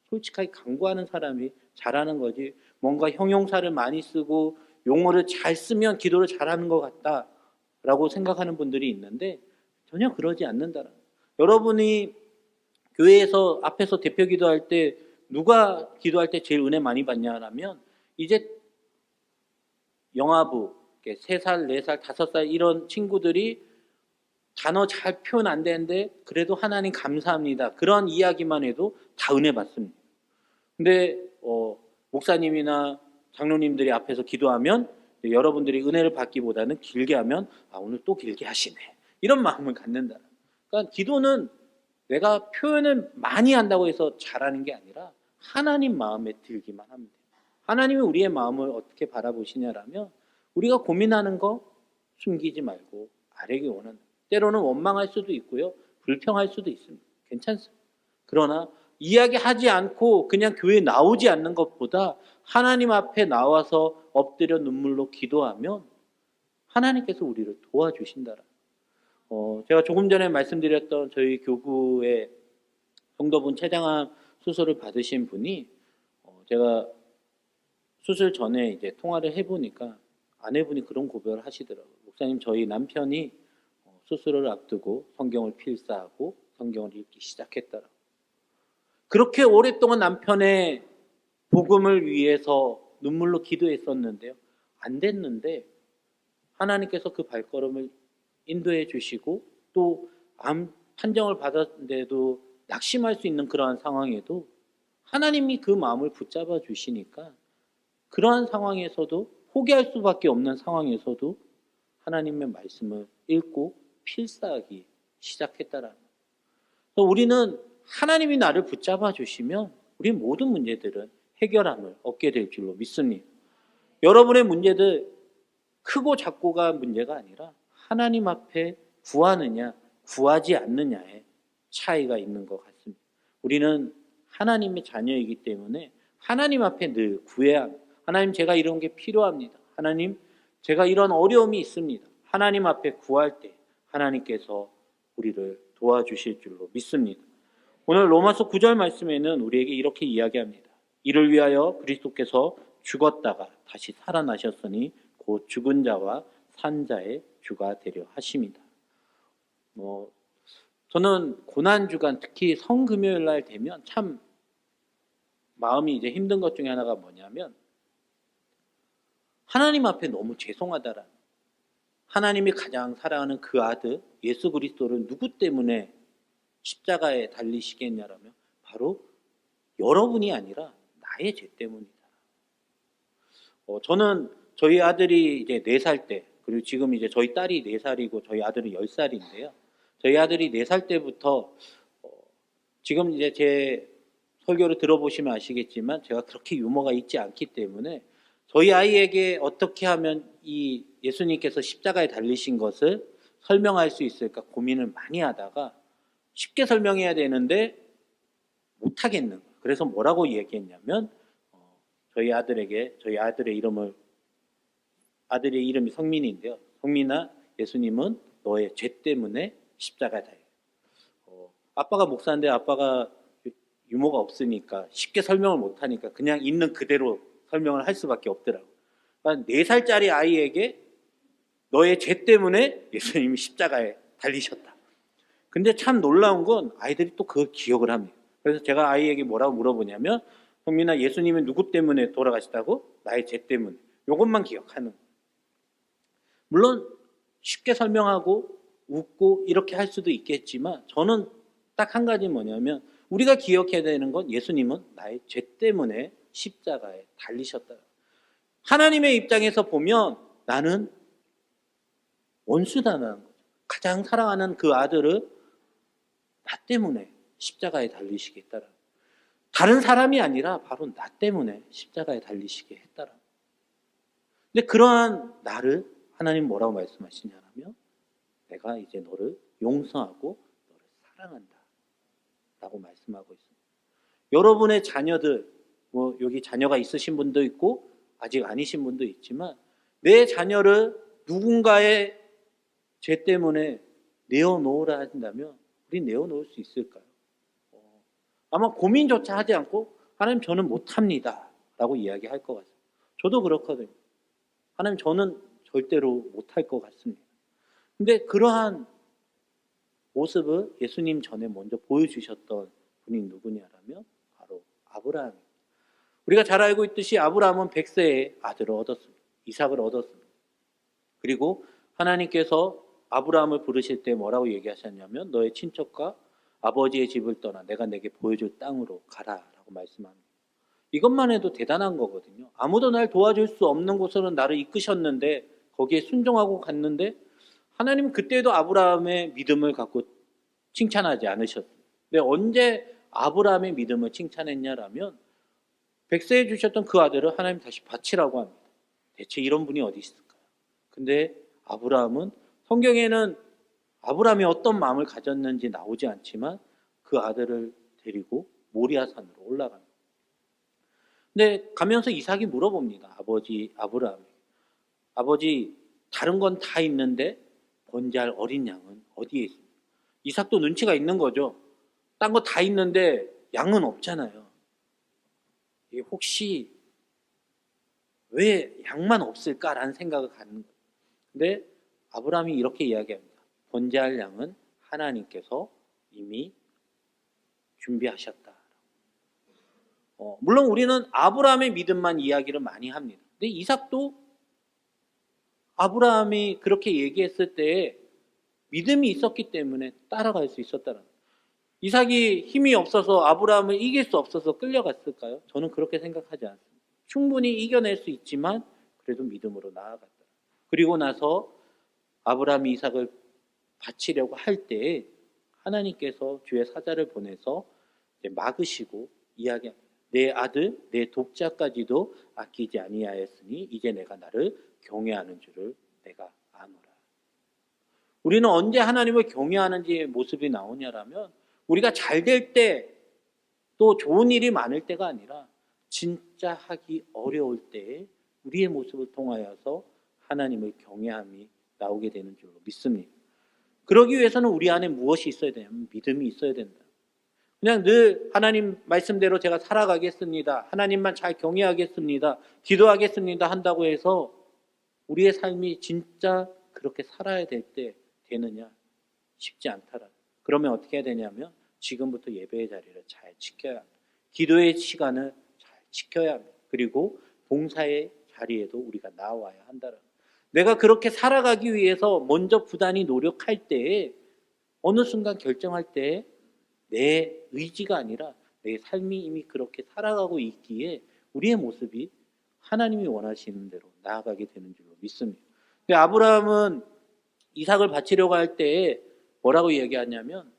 솔직하게 간구하는 사람이 잘하는 거지. 뭔가 형용사를 많이 쓰고 용어를 잘 쓰면 기도를 잘하는 것 같다라고 생각하는 분들이 있는데 전혀 그러지 않는다라는 거예요. 여러분이 교회에서 앞에서 대표 기도할 때 누가 기도할 때 제일 은혜 많이 받냐라면 이제 영아부 3살, 4살, 5살 이런 친구들이 단어 잘 표현 안 되는데 그래도 하나님 감사합니다. 그런 이야기만 해도 다 은혜 받습니다. 근데 목사님이나 장로님들이 앞에서 기도하면 여러분들이 은혜를 받기보다는 길게 하면 오늘 또 길게 하시네. 이런 마음을 갖는다. 그러니까 기도는 내가 표현을 많이 한다고 해서 잘하는 게 아니라 하나님 마음에 들기만 하면 돼요. 하나님이 우리의 마음을 어떻게 바라보시냐라면 우리가 고민하는 거 숨기지 말고 아뢰기 원하는, 때로는 원망할 수도 있고요. 불평할 수도 있습니다. 괜찮습니다. 그러나 이야기하지 않고 그냥 교회에 나오지 않는 것보다 하나님 앞에 나와서 엎드려 눈물로 기도하면 하나님께서 우리를 도와주신다라. 제가 조금 전에 말씀드렸던 저희 교구의 성도분 췌장암 수술을 받으신 분이 제가 수술 전에 이제 통화를 해보니까 아내분이 그런 고백을 하시더라고요. 목사님, 저희 남편이 수술을 앞두고 성경을 필사하고 성경을 읽기 시작했더라고요. 그렇게 오랫동안 남편의 복음을 위해서 눈물로 기도했었는데요. 안 됐는데 하나님께서 그 발걸음을 인도해 주시고 또 암 판정을 받았는데도 낙심할 수 있는 그러한 상황에도 하나님이 그 마음을 붙잡아 주시니까 그러한 상황에서도 포기할 수밖에 없는 상황에서도 하나님의 말씀을 읽고 필사하기 시작했다라는 거예요. 그래서 우리는 하나님이 나를 붙잡아 주시면 우리 모든 문제들은 해결함을 얻게 될 줄로 믿습니다. 여러분의 문제들 크고 작고가 문제가 아니라 하나님 앞에 구하느냐 구하지 않느냐의 차이가 있는 것 같습니다. 우리는 하나님의 자녀이기 때문에 하나님 앞에 늘 구해야 합니다. 하나님, 제가 이런 게 필요합니다. 하나님, 제가 이런 어려움이 있습니다. 하나님 앞에 구할 때 하나님께서 우리를 도와주실 줄로 믿습니다. 오늘 로마서 9절 말씀에는 우리에게 이렇게 이야기합니다. 이를 위하여 그리스도께서 죽었다가 다시 살아나셨으니 곧 죽은 자와 산 자의 주가 되려 하심이다. 저는 고난주간 특히 성금요일 날 되면 참 마음이 이제 힘든 것 중에 하나가 뭐냐면 하나님 앞에 너무 죄송하다라는, 하나님이 가장 사랑하는 그 아들 예수 그리스도를 누구 때문에 십자가에 달리시겠냐라면 바로 여러분이 아니라 나의 죄 때문이다. 저는 저희 아들이 이제 4살 때, 그리고 지금 이제 저희 딸이 4살이고 저희 아들은 10살인데요. 저희 아들이 4살 때부터 지금 이제 제 설교를 들어보시면 아시겠지만 제가 그렇게 유머가 있지 않기 때문에 저희 아이에게 어떻게 하면 이 예수님께서 십자가에 달리신 것을 설명할 수 있을까 고민을 많이 하다가 쉽게 설명해야 되는데 못하겠는 거예요. 그래서 뭐라고 얘기했냐면 저희 아들에게 저희 아들의 이름이 성민인데요. 성민아, 예수님은 너의 죄 때문에 십자가에 달려. 아빠가 목사인데 아빠가 유머가 없으니까 쉽게 설명을 못하니까 그냥 있는 그대로 설명을 할 수밖에 없더라고요. 그러니까 4살짜리 아이에게 너의 죄 때문에 예수님이 십자가에 달리셨다. 근데 참 놀라운 건 아이들이 또 그걸 기억을 합니다. 그래서 제가 아이에게 뭐라고 물어보냐면 성민아, 예수님은 누구 때문에 돌아가시다고? 나의 죄 때문에. 이것만 기억하는 거예요. 물론 쉽게 설명하고 웃고 이렇게 할 수도 있겠지만 저는 딱 한 가지 뭐냐면 우리가 기억해야 되는 건 예수님은 나의 죄 때문에 십자가에 달리셨다. 하나님의 입장에서 보면 나는 원수다라는 거죠. 가장 사랑하는 그 아들을 나 때문에 십자가에 달리시겠다라. 다른 사람이 아니라 바로 나 때문에 십자가에 달리시게 했다라. 근데 그러한 나를 하나님 뭐라고 말씀하시냐면 내가 이제 너를 용서하고 너를 사랑한다 라고 말씀하고 있습니다. 여러분의 자녀들, 여기 자녀가 있으신 분도 있고 아직 아니신 분도 있지만 내 자녀를 누군가의 죄 때문에 내어놓으라 한다면 우리 내어놓을 수 있을까요? 아마 고민조차 하지 않고 하나님, 저는 못합니다 라고 이야기할 것 같습니다. 저도 그렇거든요. 하나님, 저는 절대로 못할 것 같습니다. 근데 그러한 모습을 예수님 전에 먼저 보여주셨던 분이 누구냐라면 바로 아브라함입니다. 우리가 잘 알고 있듯이 아브라함은 100세에 아들을 얻었습니다. 이삭을 얻었습니다. 그리고 하나님께서 아브라함을 부르실 때 뭐라고 얘기하셨냐면 너의 친척과 아버지의 집을 떠나 내가 내게 보여줄 땅으로 가라라고 말씀합니다. 이것만 해도 대단한 거거든요. 아무도 날 도와줄 수 없는 곳으로 나를 이끄셨는데 거기에 순종하고 갔는데 하나님은 그때도 아브라함의 믿음을 갖고 칭찬하지 않으셨어요. 근데 언제 아브라함의 믿음을 칭찬했냐라면 100세에 주셨던 그 아들을 하나님 다시 바치라고 합니다. 대체 이런 분이 어디 있을까요? 근데 아브라함은 성경에는 아브라함이 어떤 마음을 가졌는지 나오지 않지만 그 아들을 데리고 모리아산으로 올라갑니다. 근데 가면서 이삭이 물어봅니다. 아버지 아브라함에게. 아버지 다른 건 다 있는데 번제할 어린 양은 어디에 있습니까? 이삭도 눈치가 있는 거죠. 딴 거 다 있는데 양은 없잖아요. 이게 혹시 왜 양만 없을까라는 생각을 갖는 거예요. 근데 아브라함이 이렇게 이야기합니다. 번제할 양은 하나님께서 이미 준비하셨다. 물론 우리는 아브라함의 믿음만 이야기를 많이 합니다. 근데 이삭도 아브라함이 그렇게 얘기했을 때 믿음이 있었기 때문에 따라갈 수 있었다는 거예요. 이삭이 힘이 없어서 아브라함을 이길 수 없어서 끌려갔을까요? 저는 그렇게 생각하지 않습니다. 충분히 이겨낼 수 있지만 그래도 믿음으로 나아갔다. 그리고 나서 아브라함이 이삭을 바치려고 할 때 하나님께서 주의 사자를 보내서 막으시고 이야기합니다. 내 아들, 내 독자까지도 아끼지 아니하였으니 이제 내가 나를 경외하는 줄을 내가 아노라. 우리는 언제 하나님을 경외하는지 모습이 나오냐라면 우리가 잘 될 때 또 좋은 일이 많을 때가 아니라 진짜 하기 어려울 때에 우리의 모습을 통하여서 하나님을 경외함이 나오게 되는 줄로 믿습니다. 그러기 위해서는 우리 안에 무엇이 있어야 되냐면 믿음이 있어야 된다. 그냥 늘 하나님 말씀대로 제가 살아가겠습니다. 하나님만 잘 경외하겠습니다. 기도하겠습니다. 한다고 해서 우리의 삶이 진짜 그렇게 살아야 될 때 되느냐? 쉽지 않더라. 그러면 어떻게 해야 되냐면 지금부터 예배의 자리를 잘 지켜야 합니다. 기도의 시간을 잘 지켜야 합니다. 그리고 봉사의 자리에도 우리가 나와야 한다라. 내가 그렇게 살아가기 위해서 먼저 부단히 노력할 때에 어느 순간 결정할 때에 내 의지가 아니라 내 삶이 이미 그렇게 살아가고 있기에 우리의 모습이 하나님이 원하시는 대로 나아가게 되는 줄로 믿습니다. 근데 아브라함은 이삭을 바치려고 할 때에 뭐라고 얘기하냐면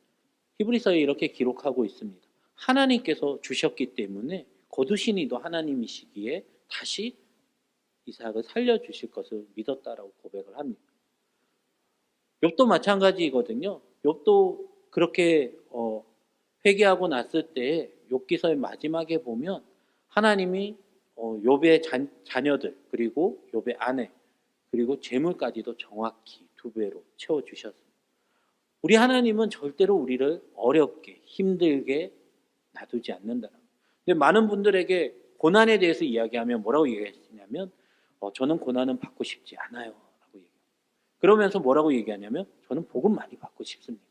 히브리서에 이렇게 기록하고 있습니다. 하나님께서 주셨기 때문에 거두신 이도 하나님이시기에 다시 이삭을 살려주실 것을 믿었다라고 고백을 합니다. 욥도 마찬가지거든요. 욥도 그렇게 회개하고 났을 때 욥기서의 마지막에 보면 하나님이 욥의 자녀들 그리고 욥의 아내 그리고 재물까지도 정확히 2배로 채워주셨습니다. 우리 하나님은 절대로 우리를 어렵게 힘들게 놔두지 않는다. 근데 많은 분들에게 고난에 대해서 이야기하면 뭐라고 얘기하시냐면 저는 고난은 받고 싶지 않아요 라고 얘기해요. 그러면서 뭐라고 얘기하냐면 저는 복은 많이 받고 싶습니다.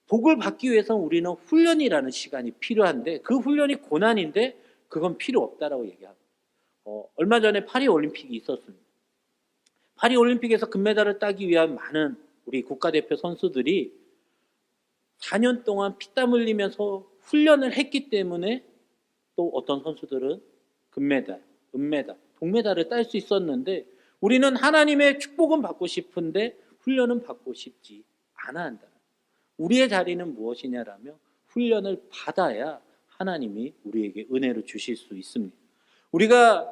복을 받기 위해서는 우리는 훈련이라는 시간이 필요한데 그 훈련이 고난인데 그건 필요 없다라고 얘기하고 얼마 전에 파리 올림픽이 있었습니다. 파리 올림픽에서 금메달을 따기 위한 많은 우리 국가대표 선수들이 4년 동안 피땀 흘리면서 훈련을 했기 때문에 또 어떤 선수들은 금메달, 은메달, 동메달을 딸 수 있었는데 우리는 하나님의 축복은 받고 싶은데 훈련은 받고 싶지 않아 한다. 우리의 자리는 무엇이냐라면 훈련을 받아야 하나님이 우리에게 은혜를 주실 수 있습니다. 우리가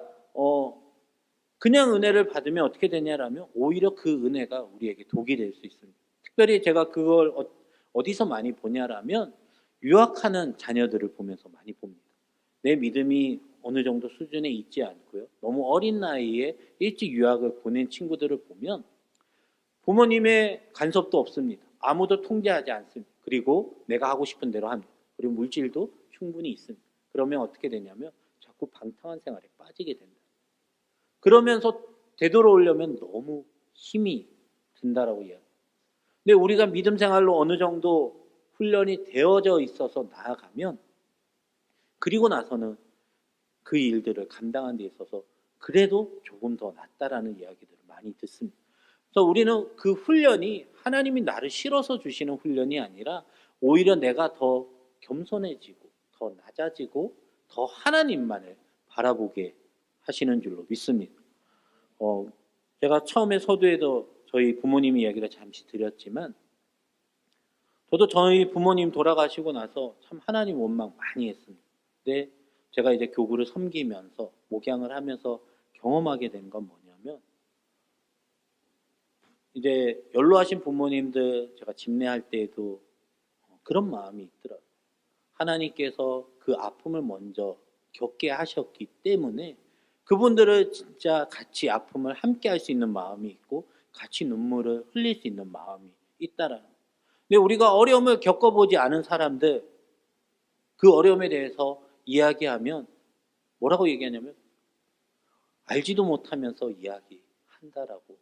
그냥 은혜를 받으면 어떻게 되냐라면 오히려 그 은혜가 우리에게 독이 될 수 있습니다. 특별히 제가 그걸 어디서 많이 보냐라면 유학하는 자녀들을 보면서 많이 봅니다. 내 믿음이 어느 정도 수준에 있지 않고요. 너무 어린 나이에 일찍 유학을 보낸 친구들을 보면 부모님의 간섭도 없습니다. 아무도 통제하지 않습니다. 그리고 내가 하고 싶은 대로 합니다. 그리고 물질도 충분히 있습니다. 그러면 어떻게 되냐면 자꾸 방탕한 생활에 빠지게 된다. 그러면서 되돌아오려면 너무 힘이 든다라고 이야기해요. 근데 우리가 믿음 생활로 어느 정도 훈련이 되어져 있어서 나아가면 그리고 나서는 그 일들을 감당하는 데 있어서 그래도 조금 더 낫다라는 이야기들을 많이 듣습니다. 그래서 우리는 그 훈련이 하나님이 나를 실어서 주시는 훈련이 아니라 오히려 내가 더 겸손해지고 더 낮아지고 더 하나님만을 바라보게 하시는 줄로 믿습니다. 제가 처음에 서두에도 저희 부모님 이야기를 잠시 드렸지만 저도 저희 부모님 돌아가시고 나서 참 하나님 원망 많이 했습니다. 근데 제가 이제 교구를 섬기면서 목양을 하면서 경험하게 된 건 뭐냐면 이제 연로하신 부모님들 제가 집례할 때에도 그런 마음이 있더라고요. 하나님께서 그 아픔을 먼저 겪게 하셨기 때문에 그분들을 진짜 같이 아픔을 함께 할 수 있는 마음이 있고 같이 눈물을 흘릴 수 있는 마음이 있다라는 거예요. 근데 우리가 어려움을 겪어보지 않은 사람들 그 어려움에 대해서 이야기하면 뭐라고 얘기하냐면 알지도 못하면서 이야기한다라고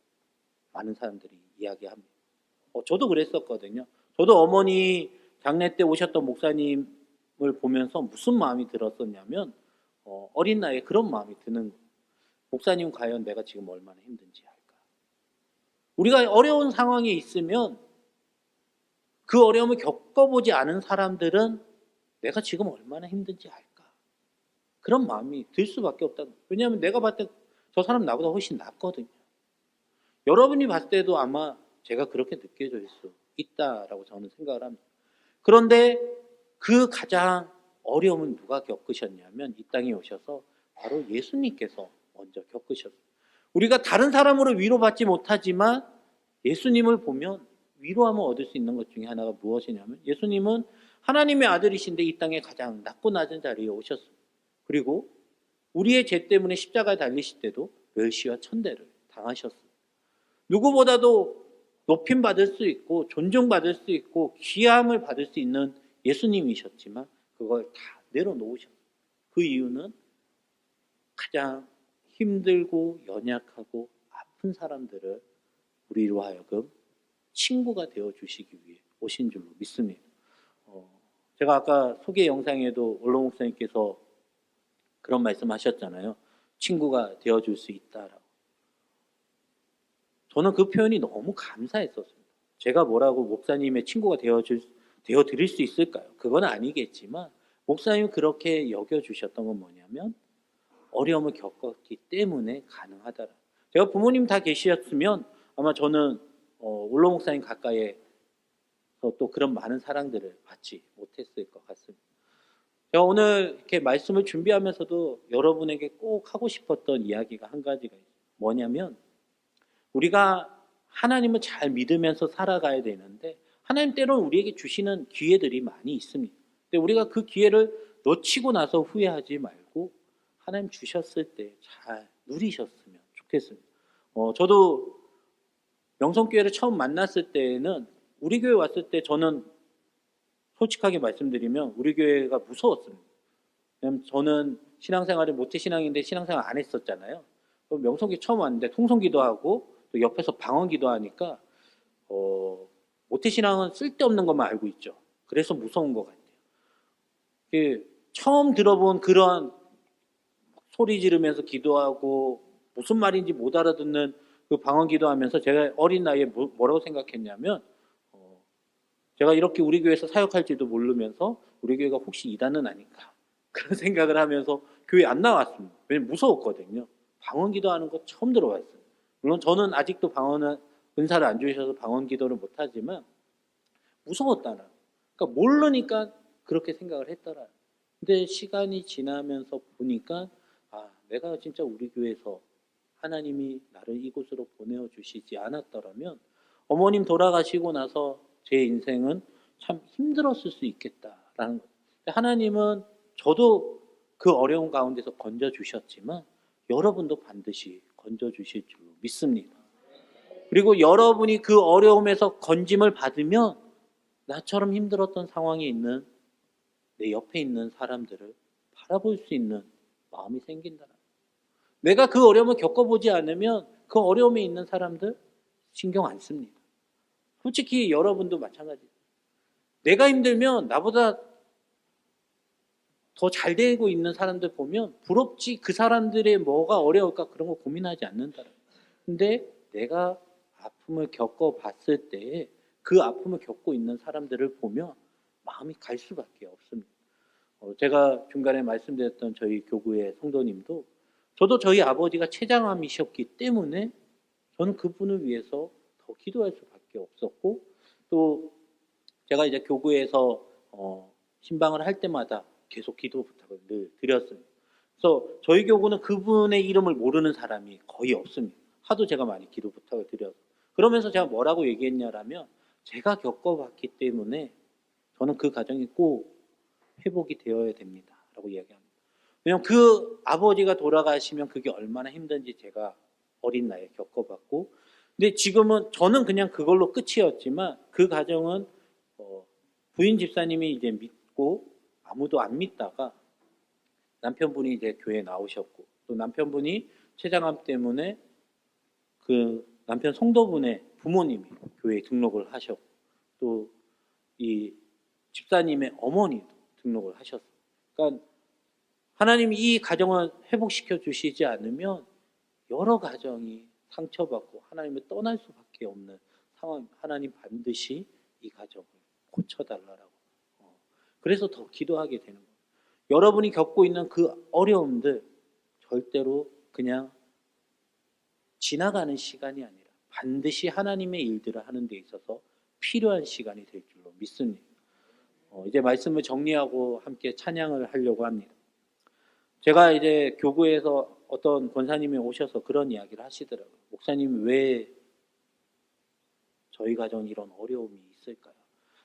많은 사람들이 이야기합니다. 저도 그랬었거든요. 저도 어머니 장례 때 오셨던 목사님을 보면서 무슨 마음이 들었었냐면 어린 나이에 그런 마음이 드는 거예요. 목사님 과연 내가 지금 얼마나 힘든지 알까? 우리가 어려운 상황에 있으면 그 어려움을 겪어보지 않은 사람들은 내가 지금 얼마나 힘든지 알까? 그런 마음이 들 수밖에 없다는 거예요. 왜냐하면 내가 봤을 때 저 사람 나보다 훨씬 낫거든요. 여러분이 봤을 때도 아마 제가 그렇게 느껴질 수 있다라고 저는 생각을 합니다. 그런데 그 가장 어려움은 누가 겪으셨냐면 이 땅에 오셔서 바로 예수님께서 먼저 겪으셨어요. 우리가 다른 사람으로 위로받지 못하지만 예수님을 보면 위로함을 얻을 수 있는 것 중에 하나가 무엇이냐면 예수님은 하나님의 아들이신데 이 땅에 가장 낮고 낮은 자리에 오셨습니다. 그리고 우리의 죄 때문에 십자가에 달리실 때도 멸시와 천대를 당하셨습니다. 누구보다도 높임받을 수 있고 존중받을 수 있고 귀함을 받을 수 있는 예수님이셨지만 그걸 다 내려놓으셨어요. 그 이유는 가장 힘들고 연약하고 아픈 사람들을 우리로 하여금 친구가 되어주시기 위해 오신 줄로 믿습니다. 제가 아까 소개 영상에도 원로 목사님께서 그런 말씀 하셨잖아요. 친구가 되어줄 수 있다라고. 저는 그 표현이 너무 감사했었습니다. 제가 뭐라고 목사님의 친구가 되어드릴 수 있을까요? 그건 아니겠지만 목사님이 그렇게 여겨주셨던 건 뭐냐면 어려움을 겪었기 때문에 가능하더라. 제가 부모님 다 계셨으면 아마 저는 원로 목사님 가까이에서 또 그런 많은 사랑들을 받지 못했을 것 같습니다. 제가 오늘 이렇게 말씀을 준비하면서도 여러분에게 꼭 하고 싶었던 이야기가 한 가지가 있어요. 뭐냐면 우리가 하나님을 잘 믿으면서 살아가야 되는데 하나님 때로는 우리에게 주시는 기회들이 많이 있습니다. 근데 우리가 그 기회를 놓치고 나서 후회하지 말고 하나님 주셨을 때 잘 누리셨으면 좋겠습니다. 저도 명성교회를 처음 만났을 때는 우리 교회 왔을 때 저는 솔직하게 말씀드리면 우리 교회가 무서웠습니다. 왜냐하면 저는 신앙생활을 모태신앙인데 신앙생활 안 했었잖아요. 명성교회 처음 왔는데 통성기도 하고 또 옆에서 방언기도 하니까 모태신앙은 쓸데없는 것만 알고 있죠. 그래서 무서운 것 같아요. 처음 들어본 그런 소리 지르면서 기도하고 무슨 말인지 못 알아듣는 그 방언 기도하면서 제가 어린 나이에 뭐라고 생각했냐면 제가 이렇게 우리 교회에서 사역할지도 모르면서 우리 교회가 혹시 이단은 아닌가 그런 생각을 하면서 교회 안 나왔습니다. 왜냐면 무서웠거든요. 방언 기도하는 거 처음 들어봤어요. 물론 저는 아직도 방언은 은사를 안 주셔서 방언 기도를 못하지만 무서웠다나 그러니까 모르니까 그렇게 생각을 했더라. 근데 시간이 지나면서 보니까 내가 진짜 우리 교회에서 하나님이 나를 이곳으로 보내어 주시지 않았더라면 어머님 돌아가시고 나서 제 인생은 참 힘들었을 수 있겠다라는 거예요. 하나님은 저도 그 어려운 가운데서 건져주셨지만 여러분도 반드시 건져주실 줄로 믿습니다. 그리고 여러분이 그 어려움에서 건짐을 받으면 나처럼 힘들었던 상황에 있는 내 옆에 있는 사람들을 바라볼 수 있는 마음이 생긴다. 내가 그 어려움을 겪어보지 않으면 그 어려움에 있는 사람들 신경 안 씁니다. 솔직히 여러분도 마찬가지예요. 내가 힘들면 나보다 더 잘 되고 있는 사람들 보면 부럽지, 그 사람들의 뭐가 어려울까 그런 거 고민하지 않는다. 근데 내가 아픔을 겪어봤을 때 그 아픔을 겪고 있는 사람들을 보면 마음이 갈 수밖에 없습니다. 제가 중간에 말씀드렸던 저희 교구의 성도님도, 저도 저희 아버지가 췌장암이셨기 때문에 저는 그분을 위해서 더 기도할 수밖에 없었고, 또 제가 이제 교구에서 신방을 할 때마다 계속 기도 부탁을 늘 드렸습니다. 그래서 저희 교구는 그분의 이름을 모르는 사람이 거의 없습니다. 하도 제가 많이 기도 부탁을 드려서. 그러면서 제가 뭐라고 얘기했냐라면, 제가 겪어봤기 때문에 저는 그 가정이 꼭 회복이 되어야 됩니다 라고 이야기합니다. 왜냐하면 그 아버지가 돌아가시면 그게 얼마나 힘든지 제가 어린 나이에 겪어봤고, 근데 지금은 저는 그냥 그걸로 끝이었지만 그 가정은 부인 집사님이 이제 믿고 아무도 안 믿다가 남편분이 이제 교회에 나오셨고, 또 남편분이 췌장암 때문에 그 남편 성도분의 부모님이 교회에 등록을 하셨고, 또 이 집사님의 어머니도 등록을 하셨어요. 그러니까 하나님이 이 가정을 회복시켜 주시지 않으면 여러 가정이 상처받고 하나님을 떠날 수밖에 없는 상황. 하나님 반드시 이 가정을 고쳐달라고. 그래서 더 기도하게 되는 거예요. 여러분이 겪고 있는 그 어려움들 절대로 그냥 지나가는 시간이 아니라 반드시 하나님의 일들을 하는 데 있어서 필요한 시간이 될 줄로 믿습니다. 이제 말씀을 정리하고 함께 찬양을 하려고 합니다. 제가 이제 교구에서 어떤 권사님이 오셔서 그런 이야기를 하시더라고요. 목사님, 왜 저희 가정에 이런 어려움이 있을까요?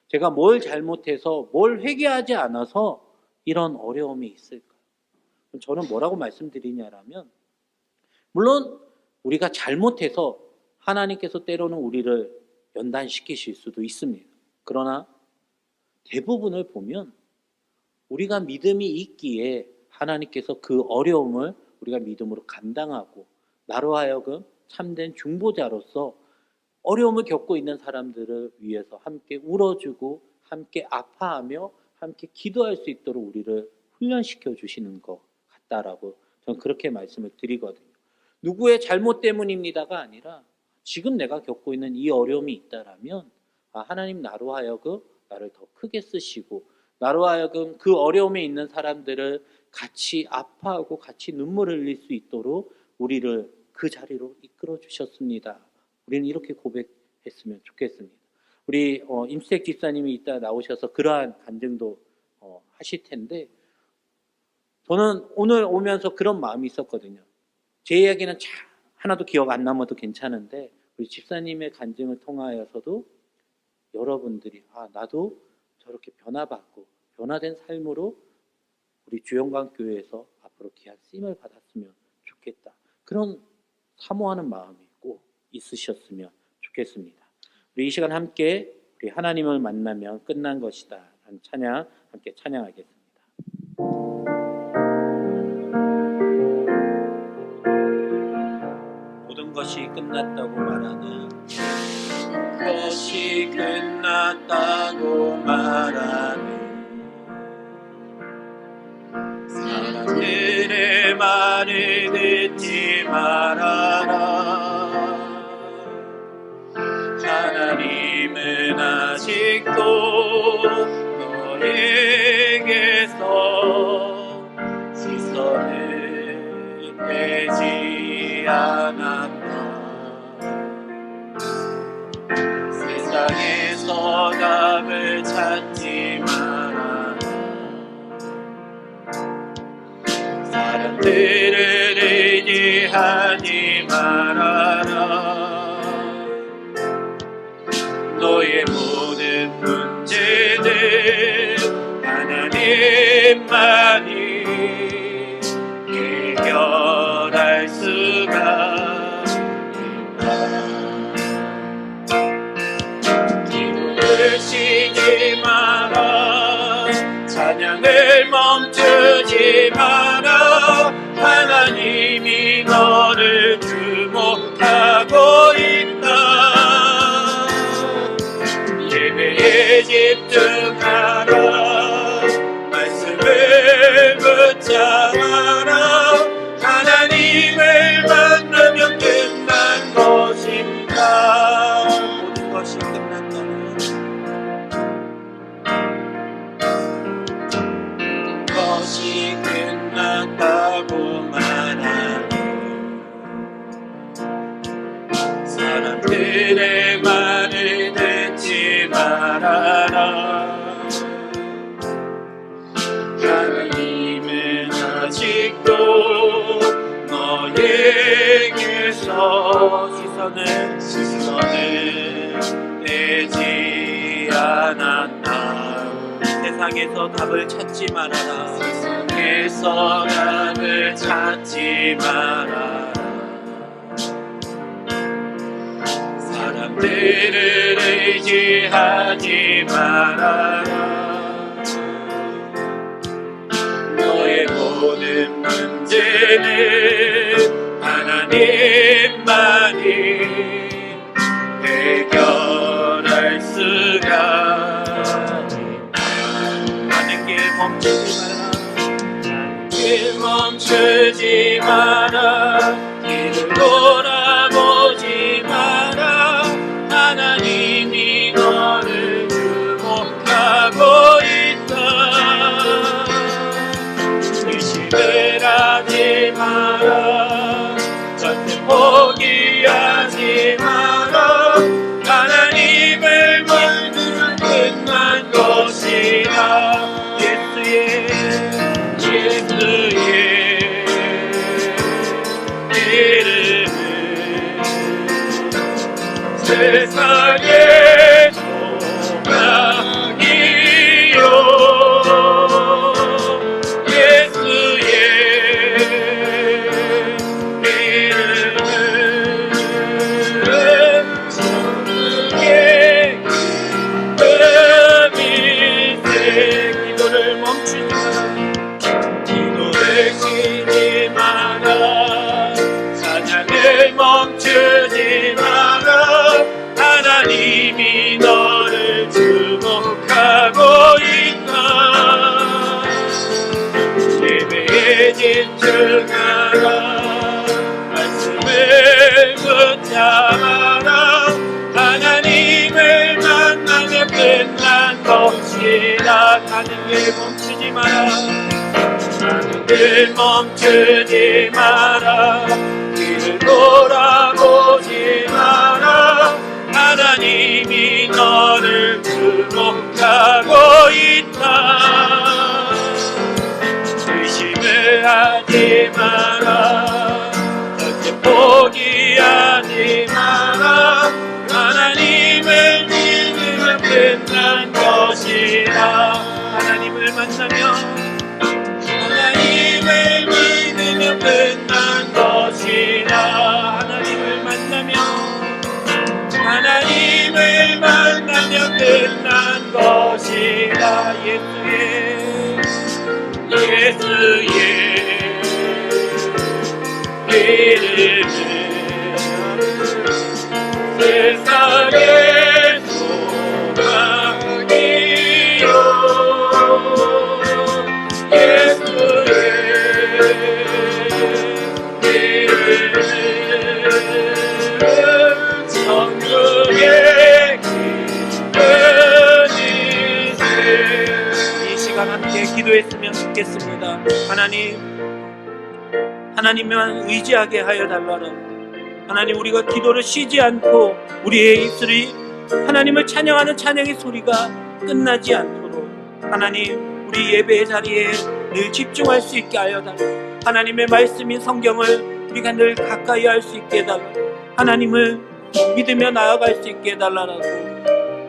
제가 뭘 잘못해서, 뭘 회개하지 않아서 이런 어려움이 있을까요? 저는 뭐라고 말씀드리냐라면, 물론 우리가 잘못해서 하나님께서 때로는 우리를 연단시키실 수도 있습니다. 그러나 대부분을 보면 우리가 믿음이 있기에 하나님께서 그 어려움을 우리가 믿음으로 감당하고, 나로 하여금 참된 중보자로서 어려움을 겪고 있는 사람들을 위해서 함께 울어주고 함께 아파하며 함께 기도할 수 있도록 우리를 훈련시켜 주시는 것 같다라고 저는 그렇게 말씀을 드리거든요. 누구의 잘못 때문입니다가 아니라 지금 내가 겪고 있는 이 어려움이 있다라면 하나님 나로 하여금 나를 더 크게 쓰시고, 나로 하여금 그 어려움에 있는 사람들을 같이 아파하고 같이 눈물을 흘릴 수 있도록 우리를 그 자리로 이끌어 주셨습니다. 우리는 이렇게 고백했으면 좋겠습니다. 우리 임수택 집사님이 이따 나오셔서 그러한 간증도 하실 텐데, 저는 오늘 오면서 그런 마음이 있었거든요. 제 이야기는 하나도 기억 안 남아도 괜찮은데 우리 집사님의 간증을 통하여서도 여러분들이 나도 저렇게 변화받고 변화된 삶으로 우리 주영광교회에서 앞으로 귀한 쓰임을 받았으면 좋겠다, 그런 사모하는 마음이 꼭 있으셨으면 좋겠습니다. 우리 이 시간 함께 우리 하나님을 만나면 끝난 것이다 라는 찬양 함께 찬양하겠습니다. 모든 것이 끝났다고 말하는, 것이 끝났다고 말하는 사람들의 말을 듣지 말아라. 하나님은 아직도 너에게서 시선을 떼지 않았다. 세상에서 답을 찾지 마라. 사람들을 의지하지 말아라. 너의 모든 문제들 하나님만이 해결할 수가 있다. 기도를 쉬지 마라. 찬양을 멈추지 마라. 하나님이 너를 주목하고 있다. 사람들의 말을 듣지 말아라. 하나님은 아직도 너에게서 시선을 떼지 않았다. 세상에서 답을 찾지 말아라. 세상에서 답을 찾지 말아라. 사람들을 의지하지 말아라. 너의 모든 문제는 하나님만이 해결할 수가 있다. 가는 길 멈추지 마라. 가는 길 멈추지 마라. 길을 돌아보지 마라. 하나님이 너를 주목하고 있다. 의심을 하지 마라. 절대 포기하지 마라. 하나님을 믿으면 끝난 것이라. 예수의 이름은 세상의 소망이요. 예수의 이름은 천국의 금일세. 기도를 멈추지 마라. 기도를 쉬지 마라. 사냥을 멈추지 마라. 하나님이 너를 주목하고 있다. 예배에 집중하라. 말씀을 붙잡아라. 하나님을 만나면 끝난 것이라. 가는 길 멈추지 마라. 가는 길 멈추지 마라. 길을 돌아보지 마라. 하나님이 너를 주목하고 있다. 의심을 하지 마라. 절대 포기하지 마라. 하나님을 믿으면 끝난 것이라. 하나님을 만나면 끝난 것이라. 하나님을 만나면 끝난 것이라. 예수의 이름은 세상의 소망이요. 예수의 천국의 금일세. 이 시간 함께 기도했으면 좋겠습니다. 하나님만 의지하게 하여 달라라. 하나님, 우리가 기도를 쉬지 않고 우리의 입술이 하나님을 찬양하는 찬양의 소리가 끝나지 않도록 하나님, 우리 예배의 자리에 늘 집중할 수 있게 하여 달라. 하나님의 말씀인 성경을 우리가 늘 가까이 할 수 있게 해달라. 하나님을 믿으며 나아갈 수 있게 해달라고.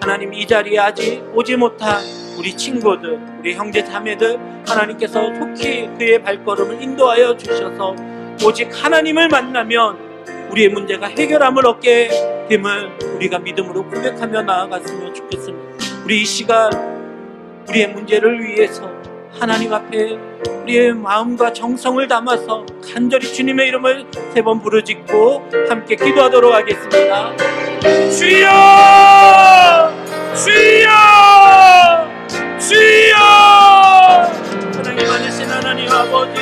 하나님, 이 자리에 아직 오지 못한 우리 친구들, 우리 형제 자매들, 하나님께서 속히 그의 발걸음을 인도하여 주셔서 오직 하나님을 만나면 우리의 문제가 해결함을 얻게 됨을 우리가 믿음으로 고백하며 나아갔으면 좋겠습니다. 우리 이 시간 우리의 문제를 위해서 하나님 앞에 우리의 마음과 정성을 담아서 간절히 주님의 이름을 3번 부르짖고 함께 기도하도록 하겠습니다. 주여! 주여! 주여! 사랑이 많으신 하나님 아버지,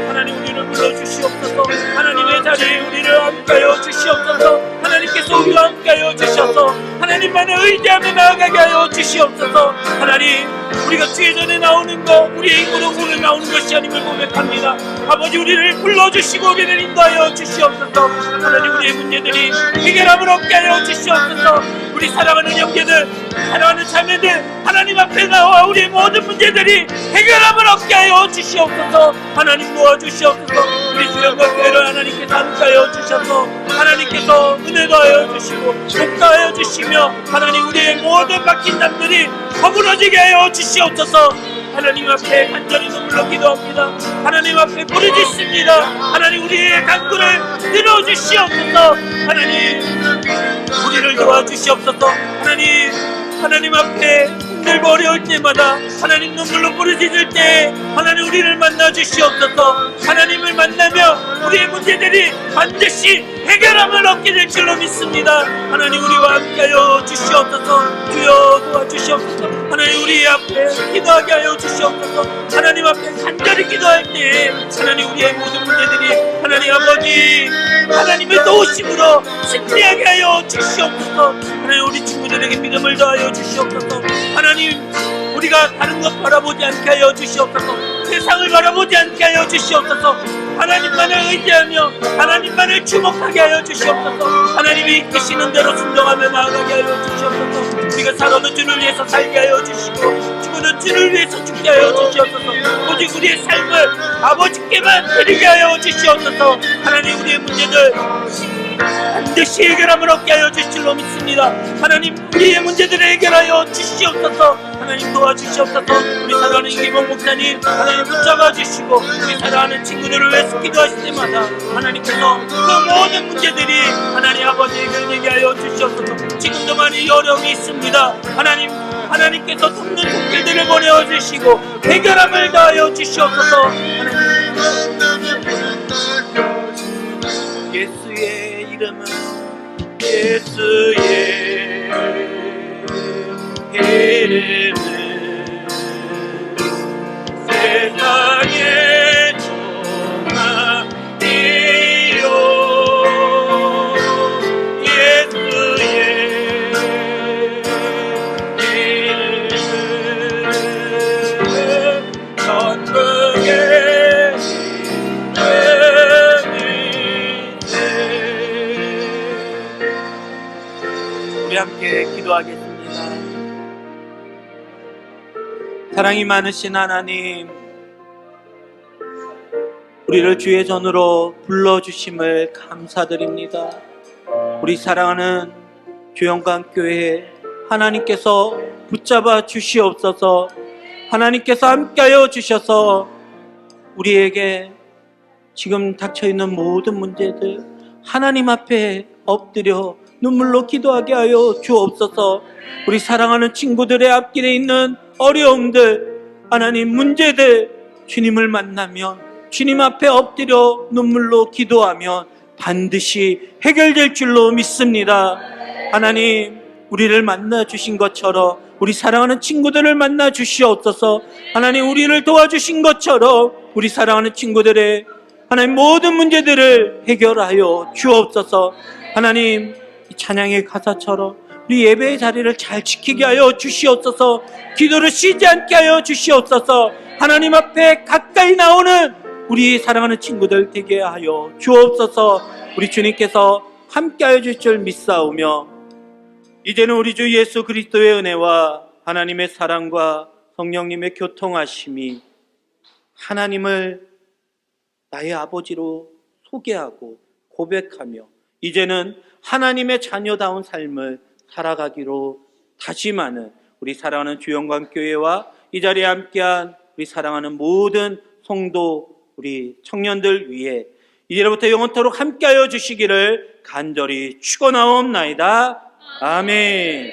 하나님 우리를 불러주시옵소서. 하나님의 자리에 우리를 함께하여 주시옵소서. 하나님께서 우리와 함께하여 주셔서 하나님 하나님만을 의지하며 나아가게 하여 주시옵소서. 하나님, 우리가 주의 전에 나오는 것, 우리의 입으로 나오는 것이 아님을 고백합니다. 아버지, 우리를 불러주시고 우리를 인도하여 주시옵소서. 하나님, 우리의 문제들이 해결함을 얻게 하여 주시옵소서. 우리 사랑하는 형제들, 사랑하는 자매들, 하나님 앞에 나와 우리의 모든 문제들이 해결함을 얻게 하여 주시옵소서. 하나님 도와주시옵소서. 우리 주영과 교회를 하나님께서 함께하여 주셔서 하나님께서 은혜 더하여 주시고 복 더하여 주시며 하나님 우리의 모든 막힌 담들이 허물어지게 하여 주시옵소서. 하나님 앞에 간절히 눈물로 기도합니다. 하나님 앞에 부르짖습니다. 하나님 우리의 간구를 들어주시옵소서. 하나님 우리를 도와주시옵소서. 하나님 앞에 힘들고 어려울 때마다 하나님 눈물로 부르짖을 때 하나님 우리를 만나 주시옵소서. 하나님을 만나며 우리의 문제들이 반드시 해결함을 얻게 될 줄로 믿습니다. 하나님 우리와 함께하여 주시옵소서. 주여 도와주시옵소서. 하나님 우리 앞에 기도하게 하여 주시옵소서. 하나님 앞에 간절히 기도할 때 하나님 우리의 모든 문제들이 하나님 아버지 하나님의 도우심으로 승리하게 하여 주시옵소서. 하나님 우리 친구들에게 믿음을 더하여 주시옵소서. 하나님 우리가 다른 것 바라보지 않게 하여 주시옵소서. 세상을 바라보지 않게 하여 주시옵소서. 하나님만을 의지하며 하나님만을 주목하게 하여 주시옵소서. 하나님이 이끄시는 대로 순종하며 나아가게 하여 주시옵소서. 우리가 살아도 주를 위해서 살게 하여 주시고 죽어도 주를 위해서 죽게 하여 주시옵소서. 오직 우리의 삶을 아버지께만 드리게 하여 주시옵소서. 하나님 우리의 문제들 반드시 해결함을 얻게 하여 주실 줄로 믿습니다. 하나님 우리의 문제들을 해결하여 주시옵소서. 하나님 도와주시옵소서. 우리 사랑하는 김원 목사님 하나님 붙잡아 주시고 우리 사랑하는 친구들을 위해서 기도하실 때마다 하나님께서 그 모든 문제들이 하나님 아버지 해결되게 하여 주시옵소서. 지금도 많이 어려움이 있습니다. 하나님께서 돕는 손길들을 보내주시고 해결함을 다하여 주시옵소서. 예수의 이름은 예수의 이름은 세상의 소망이요 예수의 이름은 천국의 우리 함께 기도하겠습니다. 사랑이 많으신 하나님, 우리를 주의 전으로 불러주심을 감사드립니다. 우리 사랑하는 주영광교회 하나님께서 붙잡아 주시옵소서. 하나님께서 함께하여 주셔서 우리에게 지금 닥쳐있는 모든 문제들 하나님 앞에 엎드려 눈물로 기도하게 하여 주옵소서. 우리 사랑하는 친구들의 앞길에 있는 어려움들, 하나님 문제들 주님을 만나면 주님 앞에 엎드려 눈물로 기도하면 반드시 해결될 줄로 믿습니다. 하나님 우리를 만나 주신 것처럼 우리 사랑하는 친구들을 만나 주시옵소서. 하나님 우리를 도와주신 것처럼 우리 사랑하는 친구들의 하나님 모든 문제들을 해결하여 주옵소서. 하나님 이 찬양의 가사처럼 우리 예배의 자리를 잘 지키게 하여 주시옵소서. 기도를 쉬지 않게 하여 주시옵소서. 하나님 앞에 가까이 나오는 우리 사랑하는 친구들 되게 하여 주옵소서. 우리 주님께서 함께 하여 주실 줄 믿사오며 이제는 우리 주 예수 그리스도의 은혜와 하나님의 사랑과 성령님의 교통하심이 하나님을 나의 아버지로 소개하고 고백하며 이제는 하나님의 자녀다운 삶을 살아가기로 다짐하는 우리 사랑하는 주영광교회와 이 자리에 함께한 우리 사랑하는 모든 성도 우리 청년들 위해 이제부터 영원토록 함께하여 주시기를 간절히 축원하옵나이다. 아멘.